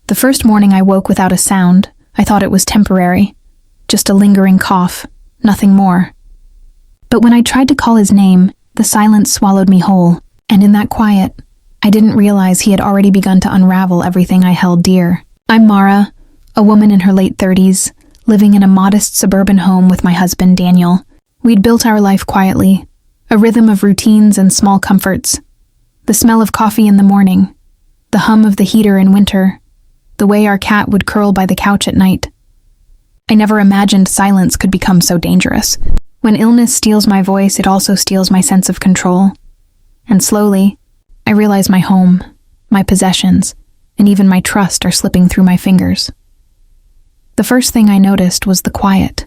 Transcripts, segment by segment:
The first morning I woke without a sound, I thought it was temporary. Just a lingering cough, nothing more. But when I tried to call his name, the silence swallowed me whole, and in that quiet, I didn't realize he had already begun to unravel everything I held dear. I'm Mara, a woman in her late 30s, living in a modest suburban home with my husband, Daniel. We'd built our life quietly, a rhythm of routines and small comforts. The smell of coffee in the morning, the hum of the heater in winter, the way our cat would curl by the couch at night. I never imagined silence could become so dangerous. When illness steals my voice, it also steals my sense of control. And slowly, I realize my home, my possessions, and even my trust are slipping through my fingers. The first thing I noticed was the quiet.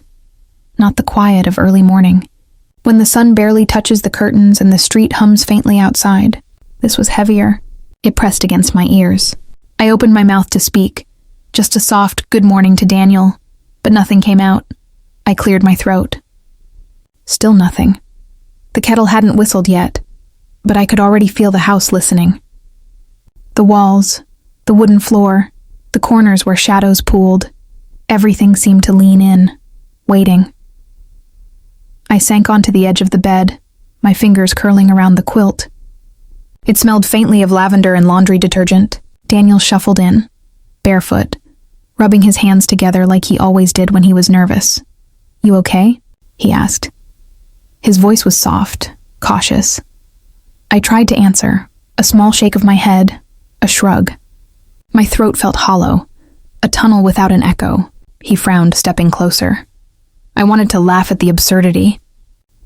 Not the quiet of early morning, when the sun barely touches the curtains and the street hums faintly outside. This was heavier. It pressed against my ears. I opened my mouth to speak, just a soft good morning to Daniel, but nothing came out. I cleared my throat. Still nothing. The kettle hadn't whistled yet, but I could already feel the house listening. The walls, the wooden floor, the corners where shadows pooled, everything seemed to lean in, waiting. I sank onto the edge of the bed, my fingers curling around the quilt. It smelled faintly of lavender and laundry detergent. Daniel shuffled in, barefoot, rubbing his hands together like he always did when he was nervous. "You okay?" he asked. His voice was soft, cautious. I tried to answer, a small shake of my head, a shrug. My throat felt hollow, a tunnel without an echo. He frowned, stepping closer. I wanted to laugh at the absurdity,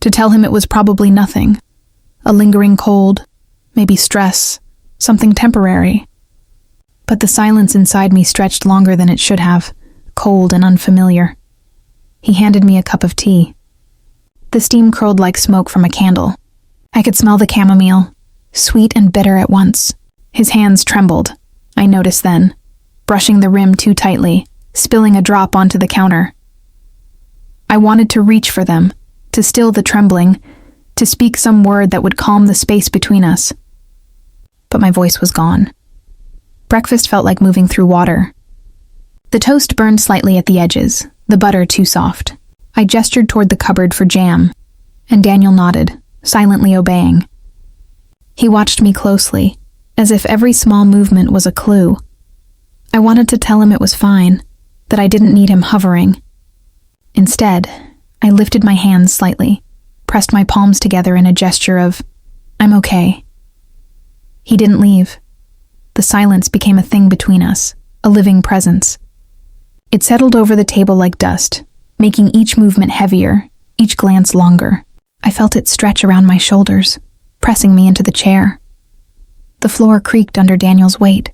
to tell him it was probably nothing, a lingering cold, maybe stress, something temporary. But the silence inside me stretched longer than it should have, cold and unfamiliar. He handed me a cup of tea. The steam curled like smoke from a candle. I could smell the chamomile, sweet and bitter at once. His hands trembled, I noticed then, brushing the rim too tightly, spilling a drop onto the counter. I wanted to reach for them, to still the trembling, to speak some word that would calm the space between us. But my voice was gone. Breakfast felt like moving through water. The toast burned slightly at the edges, the butter too soft. I gestured toward the cupboard for jam, and Daniel nodded, silently obeying. He watched me closely, as if every small movement was a clue. I wanted to tell him it was fine, that I didn't need him hovering. Instead, I lifted my hands slightly, pressed my palms together in a gesture of, "I'm okay." He didn't leave. The silence became a thing between us, a living presence. It settled over the table like dust, making each movement heavier, each glance longer. I felt it stretch around my shoulders, pressing me into the chair. The floor creaked under Daniel's weight.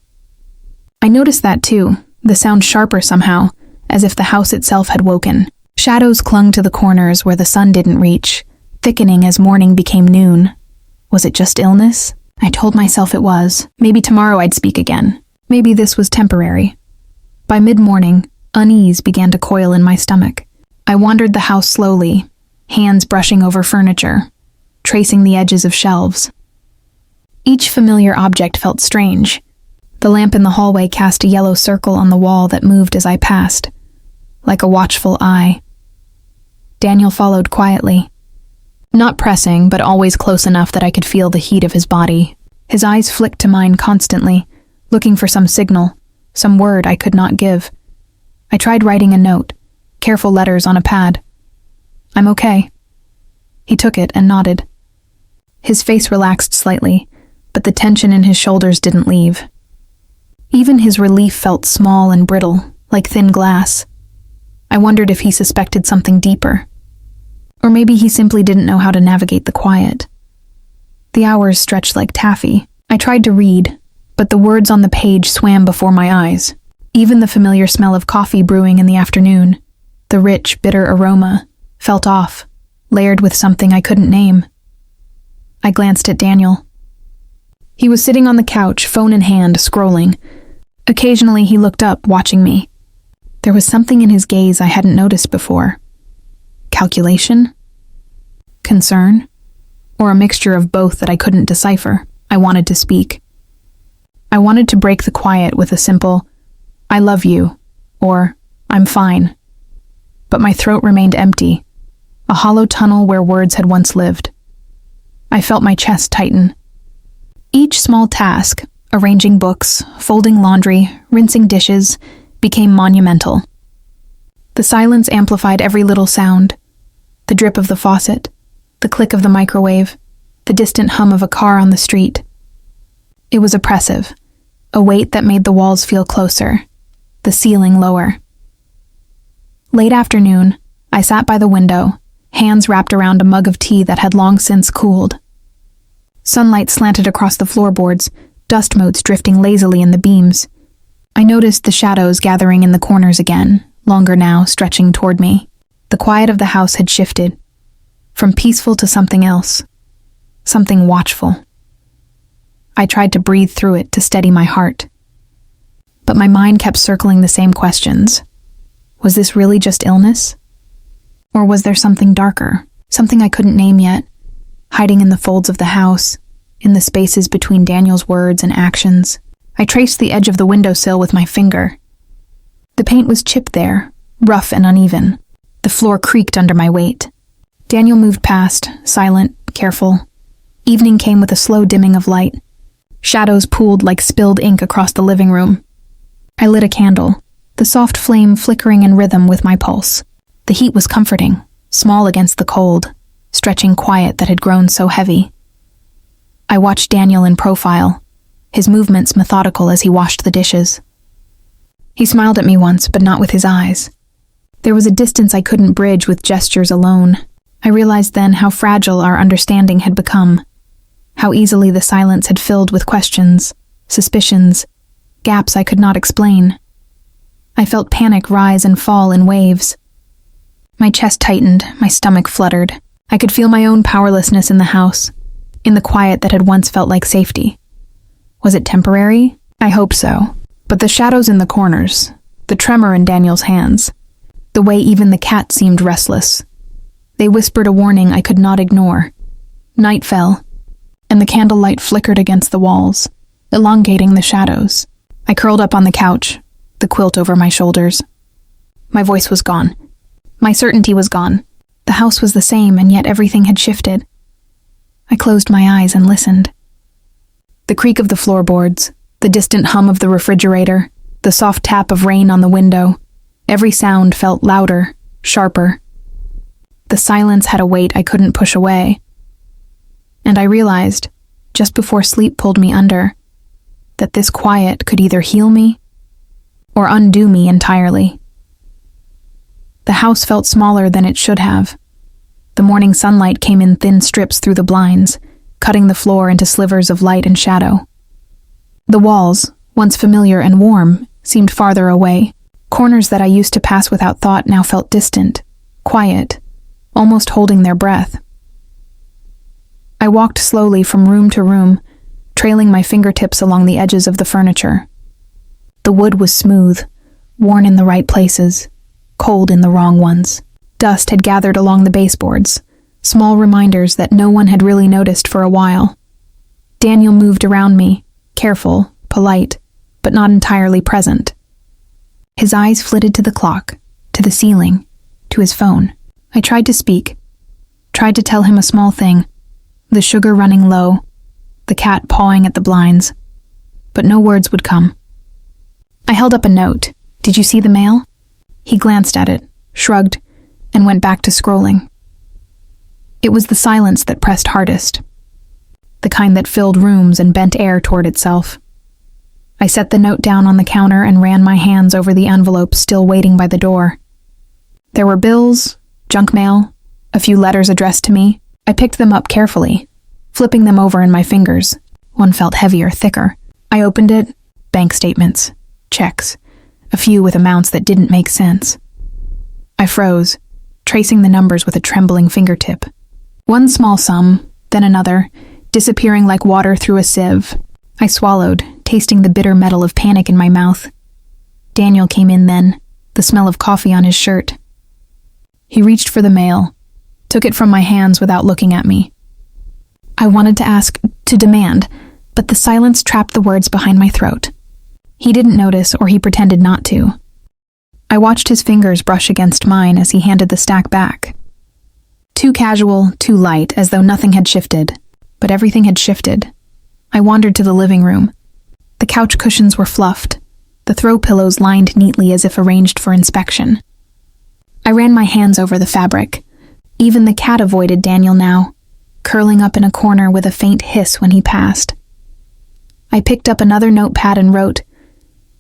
I noticed that too, the sound sharper somehow, as if the house itself had woken. Shadows clung to the corners where the sun didn't reach, thickening as morning became noon. Was it just illness? I told myself it was. Maybe tomorrow I'd speak again. Maybe this was temporary. By mid-morning, unease began to coil in my stomach. I wandered the house slowly, hands brushing over furniture, tracing the edges of shelves. Each familiar object felt strange. The lamp in the hallway cast a yellow circle on the wall that moved as I passed, like a watchful eye. Daniel followed quietly. Not pressing, but always close enough that I could feel the heat of his body. His eyes flicked to mine constantly, looking for some signal, some word I could not give. I tried writing a note, careful letters on a pad. "I'm okay." He took it and nodded. His face relaxed slightly, but the tension in his shoulders didn't leave. Even his relief felt small and brittle, like thin glass. I wondered if he suspected something deeper. Or maybe he simply didn't know how to navigate the quiet. The hours stretched like taffy. I tried to read, but the words on the page swam before my eyes. Even the familiar smell of coffee brewing in the afternoon, the rich, bitter aroma, felt off, layered with something I couldn't name. I glanced at Daniel. He was sitting on the couch, phone in hand, scrolling. Occasionally he looked up, watching me. There was something in his gaze I hadn't noticed before. Calculation? Concern? Or a mixture of both that I couldn't decipher. I wanted to speak. I wanted to break the quiet with a simple, "I love you," or "I'm fine." But my throat remained empty, a hollow tunnel where words had once lived. I felt my chest tighten. Each small task, arranging books, folding laundry, rinsing dishes, became monumental. The silence amplified every little sound: the drip of the faucet, the click of the microwave, the distant hum of a car on the street. It was oppressive, a weight that made the walls feel closer, the ceiling lower. Late afternoon, I sat by the window, hands wrapped around a mug of tea that had long since cooled. Sunlight slanted across the floorboards, dust motes drifting lazily in the beams. I noticed the shadows gathering in the corners again, longer now, stretching toward me. The quiet of the house had shifted, from peaceful to something else, something watchful. I tried to breathe through it to steady my heart. But my mind kept circling the same questions. Was this really just illness? Or was there something darker, something I couldn't name yet, hiding in the folds of the house, in the spaces between Daniel's words and actions? I traced the edge of the windowsill with my finger. The paint was chipped there, rough and uneven. The floor creaked under my weight. Daniel moved past, silent, careful. Evening came with a slow dimming of light. Shadows pooled like spilled ink across the living room. I lit a candle, the soft flame flickering in rhythm with my pulse. The heat was comforting, small against the cold, stretching quiet that had grown so heavy. I watched Daniel in profile, his movements methodical as he washed the dishes. He smiled at me once, but not with his eyes. There was a distance I couldn't bridge with gestures alone. I realized then how fragile our understanding had become, how easily the silence had filled with questions, suspicions, gaps I could not explain. I felt panic rise and fall in waves. My chest tightened, my stomach fluttered. I could feel my own powerlessness in the house, in the quiet that had once felt like safety. Was it temporary? I hoped so. But the shadows in the corners, the tremor in Daniel's hands, the way even the cat seemed restless. They whispered a warning I could not ignore. Night fell, and the candlelight flickered against the walls, elongating the shadows. I curled up on the couch, the quilt over my shoulders. My voice was gone. My certainty was gone. The house was the same, and yet everything had shifted. I closed my eyes and listened. The creak of the floorboards, the distant hum of the refrigerator, the soft tap of rain on the window, every sound felt louder, sharper. The silence had a weight I couldn't push away. And I realized, just before sleep pulled me under, that this quiet could either heal me or undo me entirely. The house felt smaller than it should have. The morning sunlight came in thin strips through the blinds, cutting the floor into slivers of light and shadow. The walls, once familiar and warm, seemed farther away. Corners that I used to pass without thought now felt distant, quiet, almost holding their breath. I walked slowly from room to room, trailing my fingertips along the edges of the furniture. The wood was smooth, worn in the right places, cold in the wrong ones. Dust had gathered along the baseboards, small reminders that no one had really noticed for a while. Daniel moved around me, careful, polite, but not entirely present. His eyes flitted to the clock, to the ceiling, to his phone. I tried to speak, tried to tell him a small thing, the sugar running low, the cat pawing at the blinds, but no words would come. I held up a note. "Did you see the mail?" He glanced at it, shrugged, and went back to scrolling. It was the silence that pressed hardest, the kind that filled rooms and bent air toward itself. I set the note down on the counter and ran my hands over the envelope still waiting by the door. There were bills, junk mail, a few letters addressed to me. I picked them up carefully, flipping them over in my fingers. One felt heavier, thicker. I opened it. Bank statements, checks, a few with amounts that didn't make sense. I froze, tracing the numbers with a trembling fingertip. One small sum, then another, disappearing like water through a sieve. I swallowed, tasting the bitter metal of panic in my mouth. Daniel came in then, the smell of coffee on his shirt. He reached for the mail, took it from my hands without looking at me. I wanted to ask, to demand, but the silence trapped the words behind my throat. He didn't notice, or he pretended not to. I watched his fingers brush against mine as he handed the stack back. Too casual, too light, as though nothing had shifted. But everything had shifted. I wandered to the living room. The couch cushions were fluffed, the throw pillows lined neatly as if arranged for inspection. I ran my hands over the fabric. Even the cat avoided Daniel now, curling up in a corner with a faint hiss when he passed. I picked up another notepad and wrote,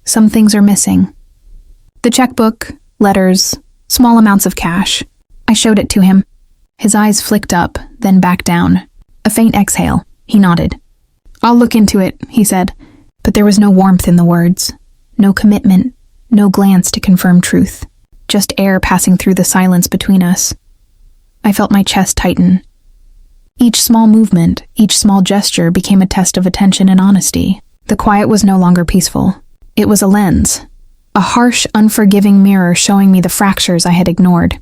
"Some things are missing." The checkbook, letters, small amounts of cash. I showed it to him. His eyes flicked up, then back down. A faint exhale. He nodded. "I'll look into it," he said, but there was no warmth in the words. No commitment, no glance to confirm truth. Just air passing through the silence between us. I felt my chest tighten. Each small movement, each small gesture became a test of attention and honesty. The quiet was no longer peaceful. It was a lens. A harsh, unforgiving mirror showing me the fractures I had ignored.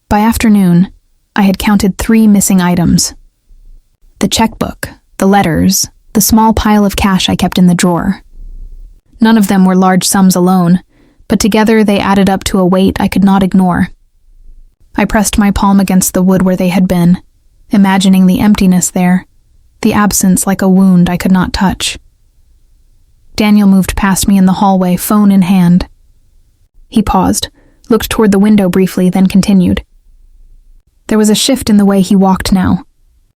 By afternoon, I had counted 3 missing items. The checkbook, the letters, the small pile of cash I kept in the drawer. None of them were large sums alone, but together they added up to a weight I could not ignore. I pressed my palm against the wood where they had been, imagining the emptiness there, the absence like a wound I could not touch. Daniel moved past me in the hallway, phone in hand. He paused, looked toward the window briefly, then continued. There was a shift in the way he walked now,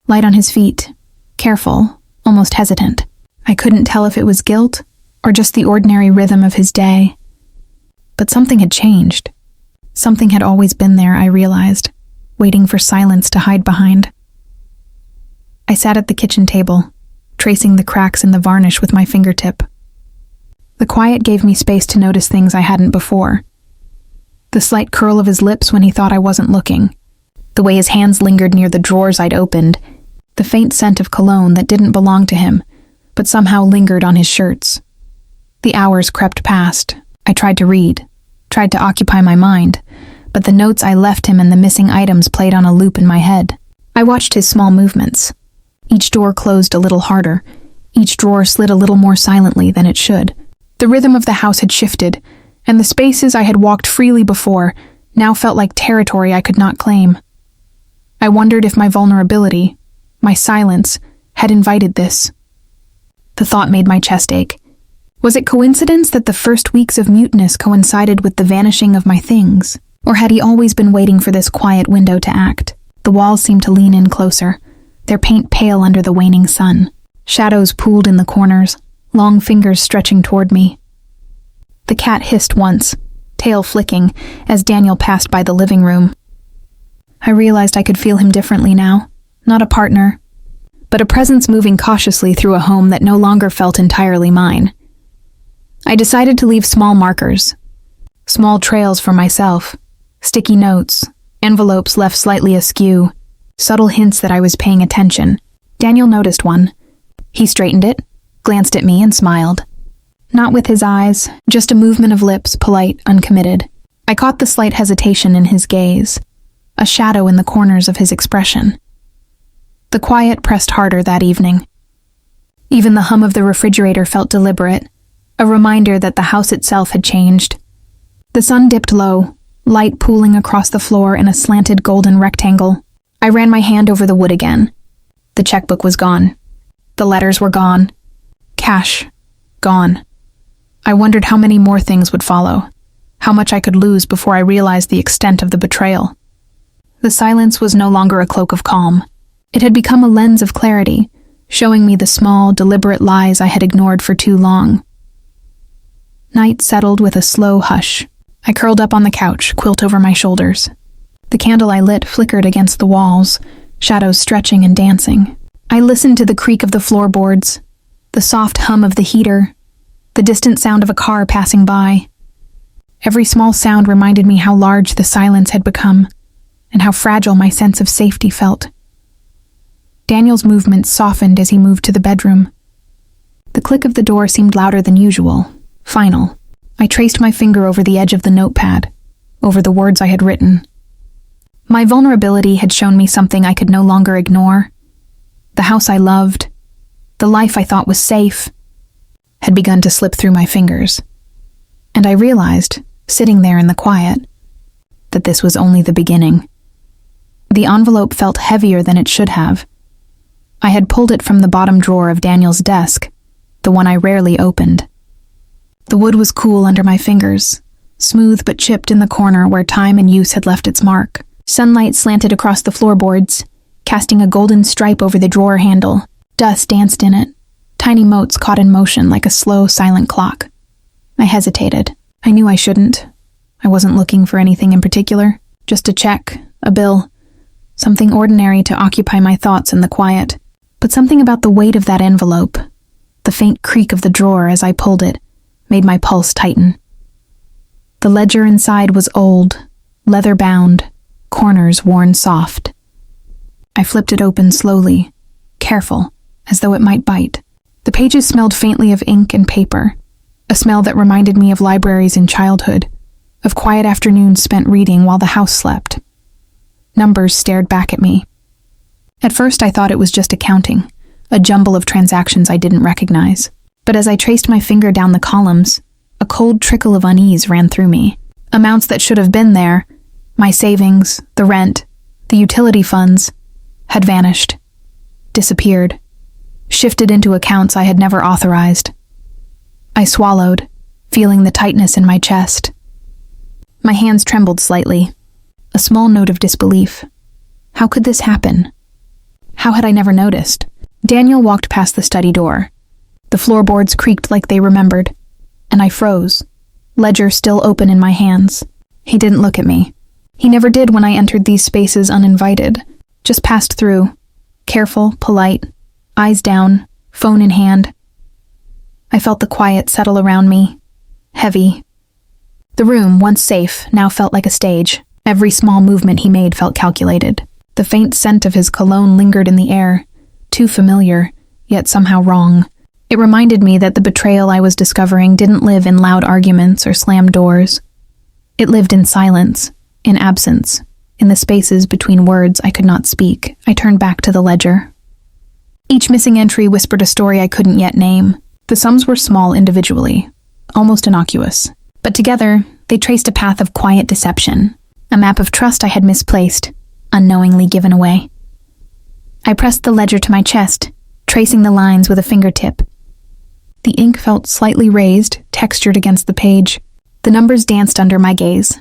light on his feet, careful, almost hesitant. I couldn't tell if it was guilt or just the ordinary rhythm of his day. But something had changed. Something had always been there, I realized, waiting for silence to hide behind. I sat at the kitchen table, tracing the cracks in the varnish with my fingertip. The quiet gave me space to notice things I hadn't before. The slight curl of his lips when he thought I wasn't looking, the way his hands lingered near the drawers I'd opened, the faint scent of cologne that didn't belong to him, but somehow lingered on his shirts. The hours crept past. I tried to read, tried to occupy my mind, but the notes I left him and the missing items played on a loop in my head. I watched his small movements. Each door closed a little harder. Each drawer slid a little more silently than it should. The rhythm of the house had shifted, and the spaces I had walked freely before now felt like territory I could not claim. I wondered if my vulnerability, my silence, had invited this. The thought made my chest ache. Was it coincidence that the first weeks of muteness coincided with the vanishing of my things? Or had he always been waiting for this quiet window to act? The walls seemed to lean in closer, their paint pale under the waning sun. Shadows pooled in the corners, long fingers stretching toward me. The cat hissed once, tail flicking, as Daniel passed by the living room. I realized I could feel him differently now, not a partner, but a presence moving cautiously through a home that no longer felt entirely mine. I decided to leave small markers, small trails for myself, sticky notes, envelopes left slightly askew, subtle hints that I was paying attention. Daniel noticed one. He straightened it, glanced at me, and smiled. Not with his eyes, just a movement of lips, polite, uncommitted. I caught the slight hesitation in his gaze, a shadow in the corners of his expression. The quiet pressed harder that evening. Even the hum of the refrigerator felt deliberate, a reminder that the house itself had changed. The sun dipped low, light pooling across the floor in a slanted golden rectangle. I ran my hand over the wood again. The checkbook was gone. The letters were gone. Cash, gone. I wondered how many more things would follow, how much I could lose before I realized the extent of the betrayal. The silence was no longer a cloak of calm. It had become a lens of clarity, showing me the small, deliberate lies I had ignored for too long. Night settled with a slow hush. I curled up on the couch, quilt over my shoulders. The candle I lit flickered against the walls, shadows stretching and dancing. I listened to the creak of the floorboards, the soft hum of the heater, the distant sound of a car passing by. Every small sound reminded me how large the silence had become, and how fragile my sense of safety felt. Daniel's movements softened as he moved to the bedroom. The click of the door seemed louder than usual, final. I traced my finger over the edge of the notepad, over the words I had written. My vulnerability had shown me something I could no longer ignore. The house I loved, the life I thought was safe, had begun to slip through my fingers. And I realized, sitting there in the quiet, that this was only the beginning. The envelope felt heavier than it should have. I had pulled it from the bottom drawer of Daniel's desk, the one I rarely opened. The wood was cool under my fingers, smooth but chipped in the corner where time and use had left its mark. Sunlight slanted across the floorboards, casting a golden stripe over the drawer handle. Dust danced in it, tiny motes caught in motion like a slow, silent clock. I hesitated. I knew I shouldn't. I wasn't looking for anything in particular, just a check, a bill, something ordinary to occupy my thoughts in the quiet. But something about the weight of that envelope, the faint creak of the drawer as I pulled it, made my pulse tighten. The ledger inside was old, leather-bound, corners worn soft. I flipped it open slowly, careful, as though it might bite. The pages smelled faintly of ink and paper, a smell that reminded me of libraries in childhood, of quiet afternoons spent reading while the house slept. Numbers stared back at me. At first I thought it was just accounting, a jumble of transactions I didn't recognize. But as I traced my finger down the columns, a cold trickle of unease ran through me. Amounts that should have been there, my savings, the rent, the utility funds, had vanished, disappeared, shifted into accounts I had never authorized. I swallowed, feeling the tightness in my chest. My hands trembled slightly, a small note of disbelief. How could this happen? How had I never noticed? Daniel walked past the study door. The floorboards creaked like they remembered, and I froze, ledger still open in my hands. He didn't look at me. He never did when I entered these spaces uninvited, just passed through, careful, polite, eyes down, phone in hand. I felt the quiet settle around me, heavy. The room, once safe, now felt like a stage. Every small movement he made felt calculated. The faint scent of his cologne lingered in the air, too familiar, yet somehow wrong. It reminded me that the betrayal I was discovering didn't live in loud arguments or slammed doors. It lived in silence, in absence, in the spaces between words I could not speak. I turned back to the ledger. Each missing entry whispered a story I couldn't yet name. The sums were small individually, almost innocuous. But together, they traced a path of quiet deception, a map of trust I had misplaced, unknowingly given away. I pressed the ledger to my chest, tracing the lines with a fingertip. The ink felt slightly raised, textured against the page. The numbers danced under my gaze.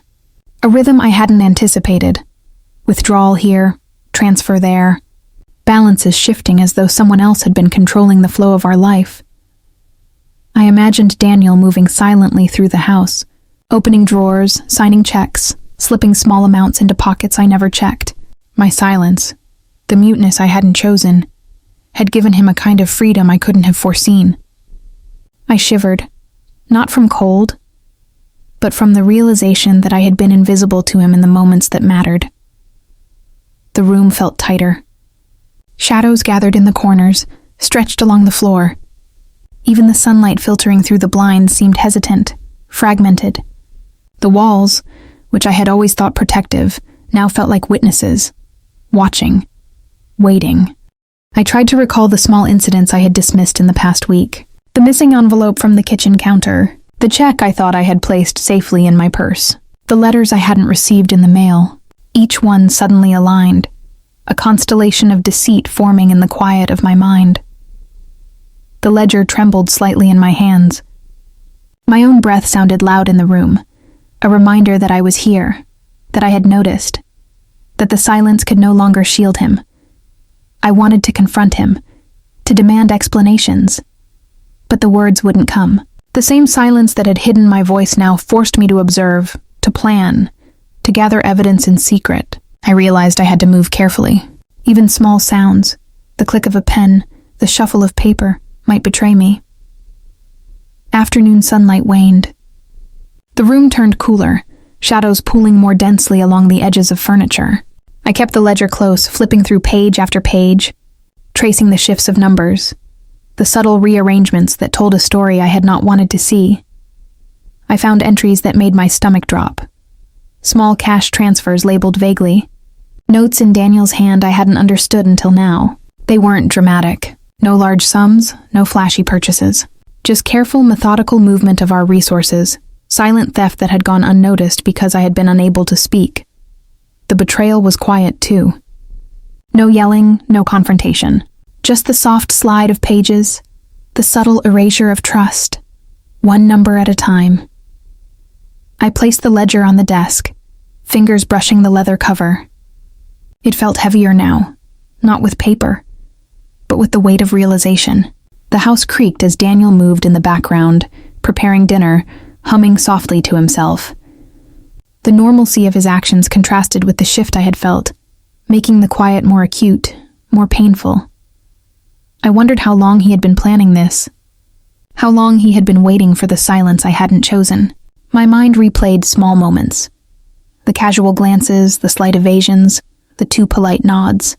A rhythm I hadn't anticipated. Withdrawal here, transfer there. Balances shifting as though someone else had been controlling the flow of our life. I imagined Daniel moving silently through the house, opening drawers, signing checks, slipping small amounts into pockets I never checked. My silence, the muteness I hadn't chosen, had given him a kind of freedom I couldn't have foreseen. I shivered, not from cold, but from the realization that I had been invisible to him in the moments that mattered. The room felt tighter. Shadows gathered in the corners, stretched along the floor. Even the sunlight filtering through the blinds seemed hesitant, fragmented. The walls, which I had always thought protective, now felt like witnesses, watching, waiting. I tried to recall the small incidents I had dismissed in the past week. The missing envelope from the kitchen counter, the check I thought I had placed safely in my purse, the letters I hadn't received in the mail, each one suddenly aligned, a constellation of deceit forming in the quiet of my mind. The ledger trembled slightly in my hands. My own breath sounded loud in the room, a reminder that I was here, that I had noticed, that the silence could no longer shield him. I wanted to confront him, to demand explanations, but the words wouldn't come. The same silence that had hidden my voice now forced me to observe, to plan, to gather evidence in secret. I realized I had to move carefully. Even small sounds, the click of a pen, the shuffle of paper, might betray me. Afternoon sunlight waned. The room turned cooler, shadows pooling more densely along the edges of furniture. I kept the ledger close, flipping through page after page, tracing the shifts of numbers, the subtle rearrangements that told a story I had not wanted to see. I found entries that made my stomach drop. Small cash transfers labeled vaguely. Notes in Daniel's hand I hadn't understood until now. They weren't dramatic. No large sums, no flashy purchases. Just careful, methodical movement of our resources, silent theft that had gone unnoticed because I had been unable to speak. The betrayal was quiet, too. No yelling, no confrontation. Just the soft slide of pages, the subtle erasure of trust, one number at a time. I placed the ledger on the desk, fingers brushing the leather cover. It felt heavier now, not with paper, but with the weight of realization. The house creaked as Daniel moved in the background, preparing dinner, humming softly to himself. The normalcy of his actions contrasted with the shift I had felt, making the quiet more acute, more painful. I wondered how long he had been planning this, how long he had been waiting for the silence I hadn't chosen. My mind replayed small moments. The casual glances, the slight evasions, the too polite nods.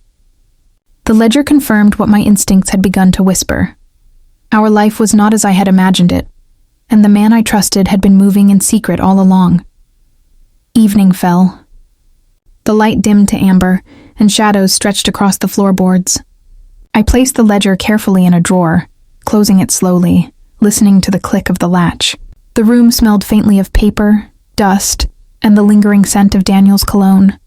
The ledger confirmed what my instincts had begun to whisper. Our life was not as I had imagined it, and the man I trusted had been moving in secret all along. Evening fell. The light dimmed to amber, and shadows stretched across the floorboards. I placed the ledger carefully in a drawer, closing it slowly, listening to the click of the latch. The room smelled faintly of paper, dust, and the lingering scent of Daniel's cologne.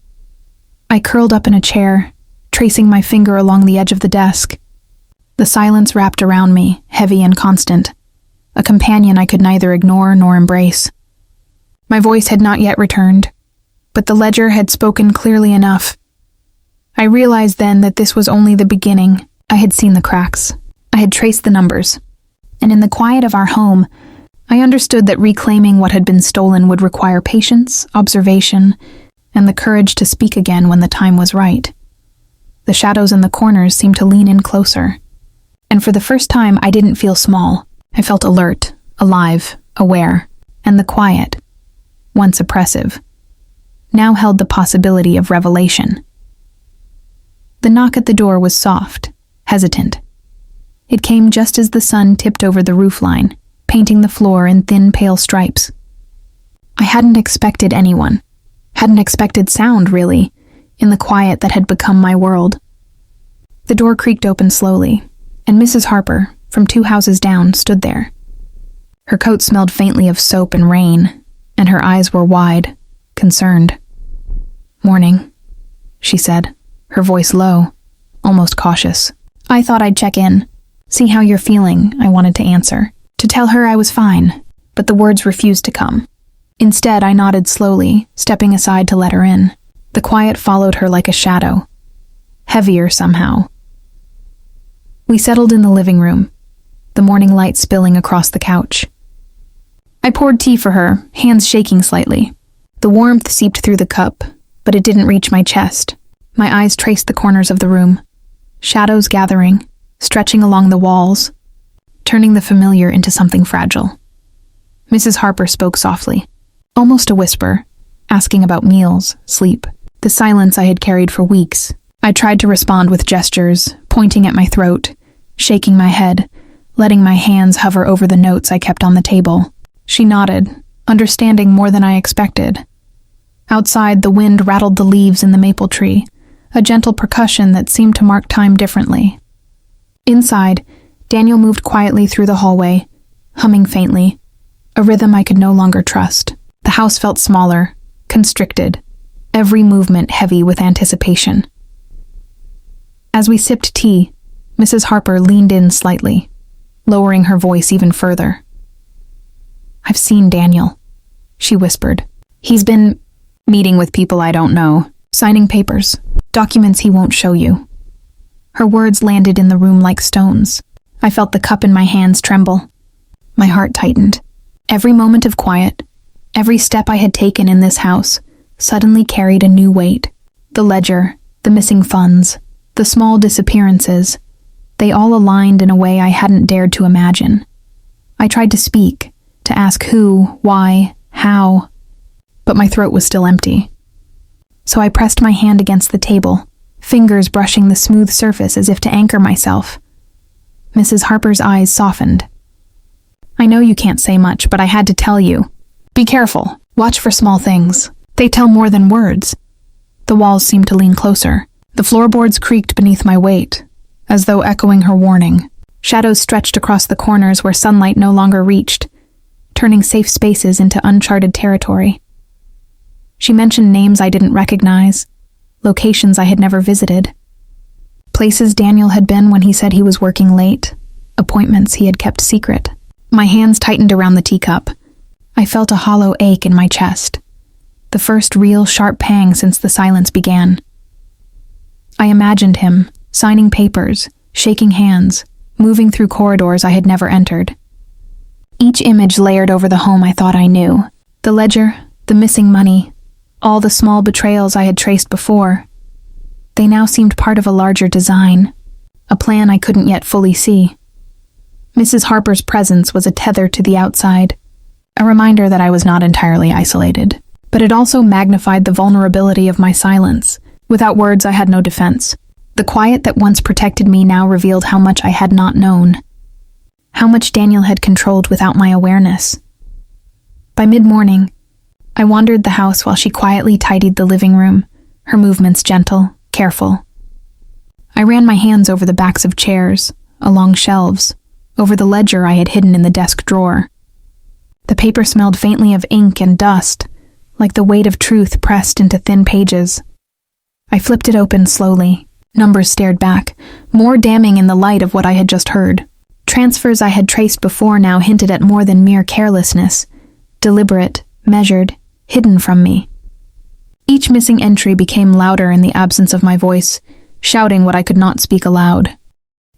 I curled up in a chair, tracing my finger along the edge of the desk. The silence wrapped around me, heavy and constant, a companion I could neither ignore nor embrace. My voice had not yet returned, but the ledger had spoken clearly enough. I realized then that this was only the beginning. I had seen the cracks. I had traced the numbers. And in the quiet of our home, I understood that reclaiming what had been stolen would require patience, observation, and the courage to speak again when the time was right. The shadows in the corners seemed to lean in closer. And for the first time, I didn't feel small. I felt alert, alive, aware, and the quiet, once oppressive, now held the possibility of revelation. The knock at the door was soft, hesitant. It came just as the sun tipped over the roofline, painting the floor in thin, pale stripes. I hadn't expected anyone, hadn't expected sound, really, in the quiet that had become my world. The door creaked open slowly, and Mrs. Harper, from 2 houses down, stood there. Her coat smelled faintly of soap and rain, and her eyes were wide, concerned. "Morning," she said, her voice low, almost cautious. "I thought I'd check in, see how you're feeling," I wanted to answer, to tell her I was fine, but the words refused to come. Instead, I nodded slowly, stepping aside to let her in. The quiet followed her like a shadow, heavier somehow. We settled in the living room, the morning light spilling across the couch. I poured tea for her, hands shaking slightly. The warmth seeped through the cup, but it didn't reach my chest. My eyes traced the corners of the room, shadows gathering, stretching along the walls, turning the familiar into something fragile. Mrs. Harper spoke softly, almost a whisper, asking about meals, sleep, the silence I had carried for weeks. I tried to respond with gestures, pointing at my throat, shaking my head, letting my hands hover over the notes I kept on the table. She nodded, understanding more than I expected. Outside, the wind rattled the leaves in the maple tree, a gentle percussion that seemed to mark time differently. Inside, Daniel moved quietly through the hallway, humming faintly, a rhythm I could no longer trust. The house felt smaller, constricted, every movement heavy with anticipation. As we sipped tea, Mrs. Harper leaned in slightly, lowering her voice even further. "I've seen Daniel," she whispered. "He's been meeting with people I don't know, signing papers, documents he won't show you." Her words landed in the room like stones. I felt the cup in my hands tremble. My heart tightened. Every moment of quiet, every step I had taken in this house, suddenly carried a new weight. The ledger, the missing funds, the small disappearances, they all aligned in a way I hadn't dared to imagine. I tried to speak, to ask who, why, how, but my throat was still empty. So I pressed my hand against the table, fingers brushing the smooth surface as if to anchor myself. Mrs. Harper's eyes softened. "I know you can't say much, but I had to tell you. Be careful. Watch for small things. They tell more than words." The walls seemed to lean closer. The floorboards creaked beneath my weight, as though echoing her warning. Shadows stretched across the corners where sunlight no longer reached, turning safe spaces into uncharted territory. She mentioned names I didn't recognize, locations I had never visited, places Daniel had been when he said he was working late, appointments he had kept secret. My hands tightened around the teacup. I felt a hollow ache in my chest, the first real sharp pang since the silence began. I imagined him, signing papers, shaking hands, moving through corridors I had never entered. Each image layered over the home I thought I knew. The ledger, the missing money, all the small betrayals I had traced before. They now seemed part of a larger design, a plan I couldn't yet fully see. Mrs. Harper's presence was a tether to the outside, a reminder that I was not entirely isolated. But it also magnified the vulnerability of my silence. Without words, I had no defense. The quiet that once protected me now revealed how much I had not known, how much Daniel had controlled without my awareness. By mid-morning, I wandered the house while she quietly tidied the living room, her movements gentle, careful. I ran my hands over the backs of chairs, along shelves, over the ledger I had hidden in the desk drawer. The paper smelled faintly of ink and dust, like the weight of truth pressed into thin pages. I flipped it open slowly. Numbers stared back, more damning in the light of what I had just heard. Transfers I had traced before now hinted at more than mere carelessness, deliberate, measured, hidden from me. Each missing entry became louder in the absence of my voice, shouting what I could not speak aloud.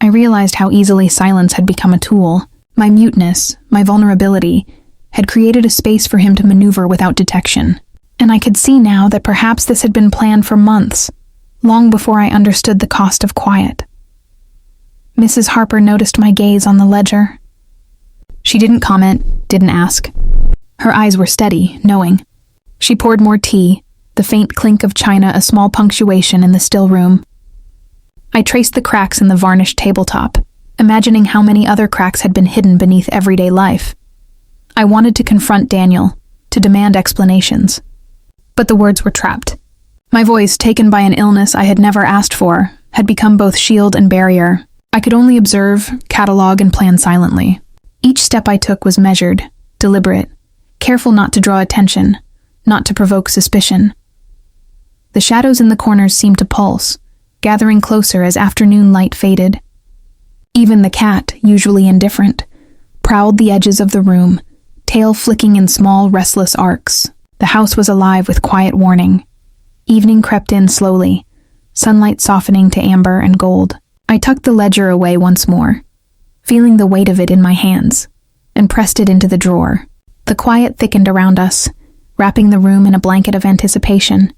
I realized how easily silence had become a tool. My muteness, my vulnerability, had created a space for him to maneuver without detection. And I could see now that perhaps this had been planned for months, long before I understood the cost of quiet. Mrs. Harper noticed my gaze on the ledger. She didn't comment, didn't ask. Her eyes were steady, knowing. She poured more tea, the faint clink of china a small punctuation in the still room. I traced the cracks in the varnished tabletop, imagining how many other cracks had been hidden beneath everyday life. I wanted to confront Daniel, to demand explanations. But the words were trapped. My voice, taken by an illness I had never asked for, had become both shield and barrier. I could only observe, catalog, and plan silently. Each step I took was measured, deliberate, careful not to draw attention, not to provoke suspicion. The shadows in the corners seemed to pulse, gathering closer as afternoon light faded. Even the cat, usually indifferent, prowled the edges of the room, tail flicking in small, restless arcs. The house was alive with quiet warning. Evening crept in slowly, sunlight softening to amber and gold. I tucked the ledger away once more, feeling the weight of it in my hands, and pressed it into the drawer. The quiet thickened around us, wrapping the room in a blanket of anticipation.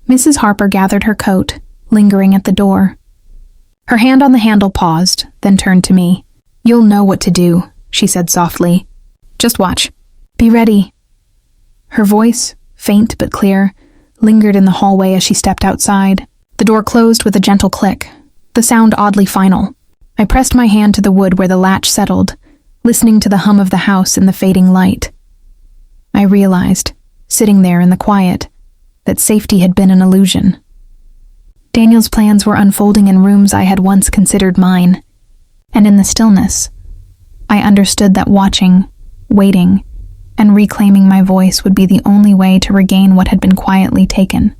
Mrs. Harper gathered her coat, lingering at the door. Her hand on the handle paused, then turned to me. "You'll know what to do," she said softly. "Just watch. Be ready." Her voice, faint but clear, lingered in the hallway as she stepped outside. The door closed with a gentle click, the sound oddly final. I pressed my hand to the wood where the latch settled, listening to the hum of the house in the fading light. I realized, sitting there in the quiet, that safety had been an illusion. Daniel's plans were unfolding in rooms I had once considered mine, and in the stillness, I understood that watching, waiting, and reclaiming my voice would be the only way to regain what had been quietly taken.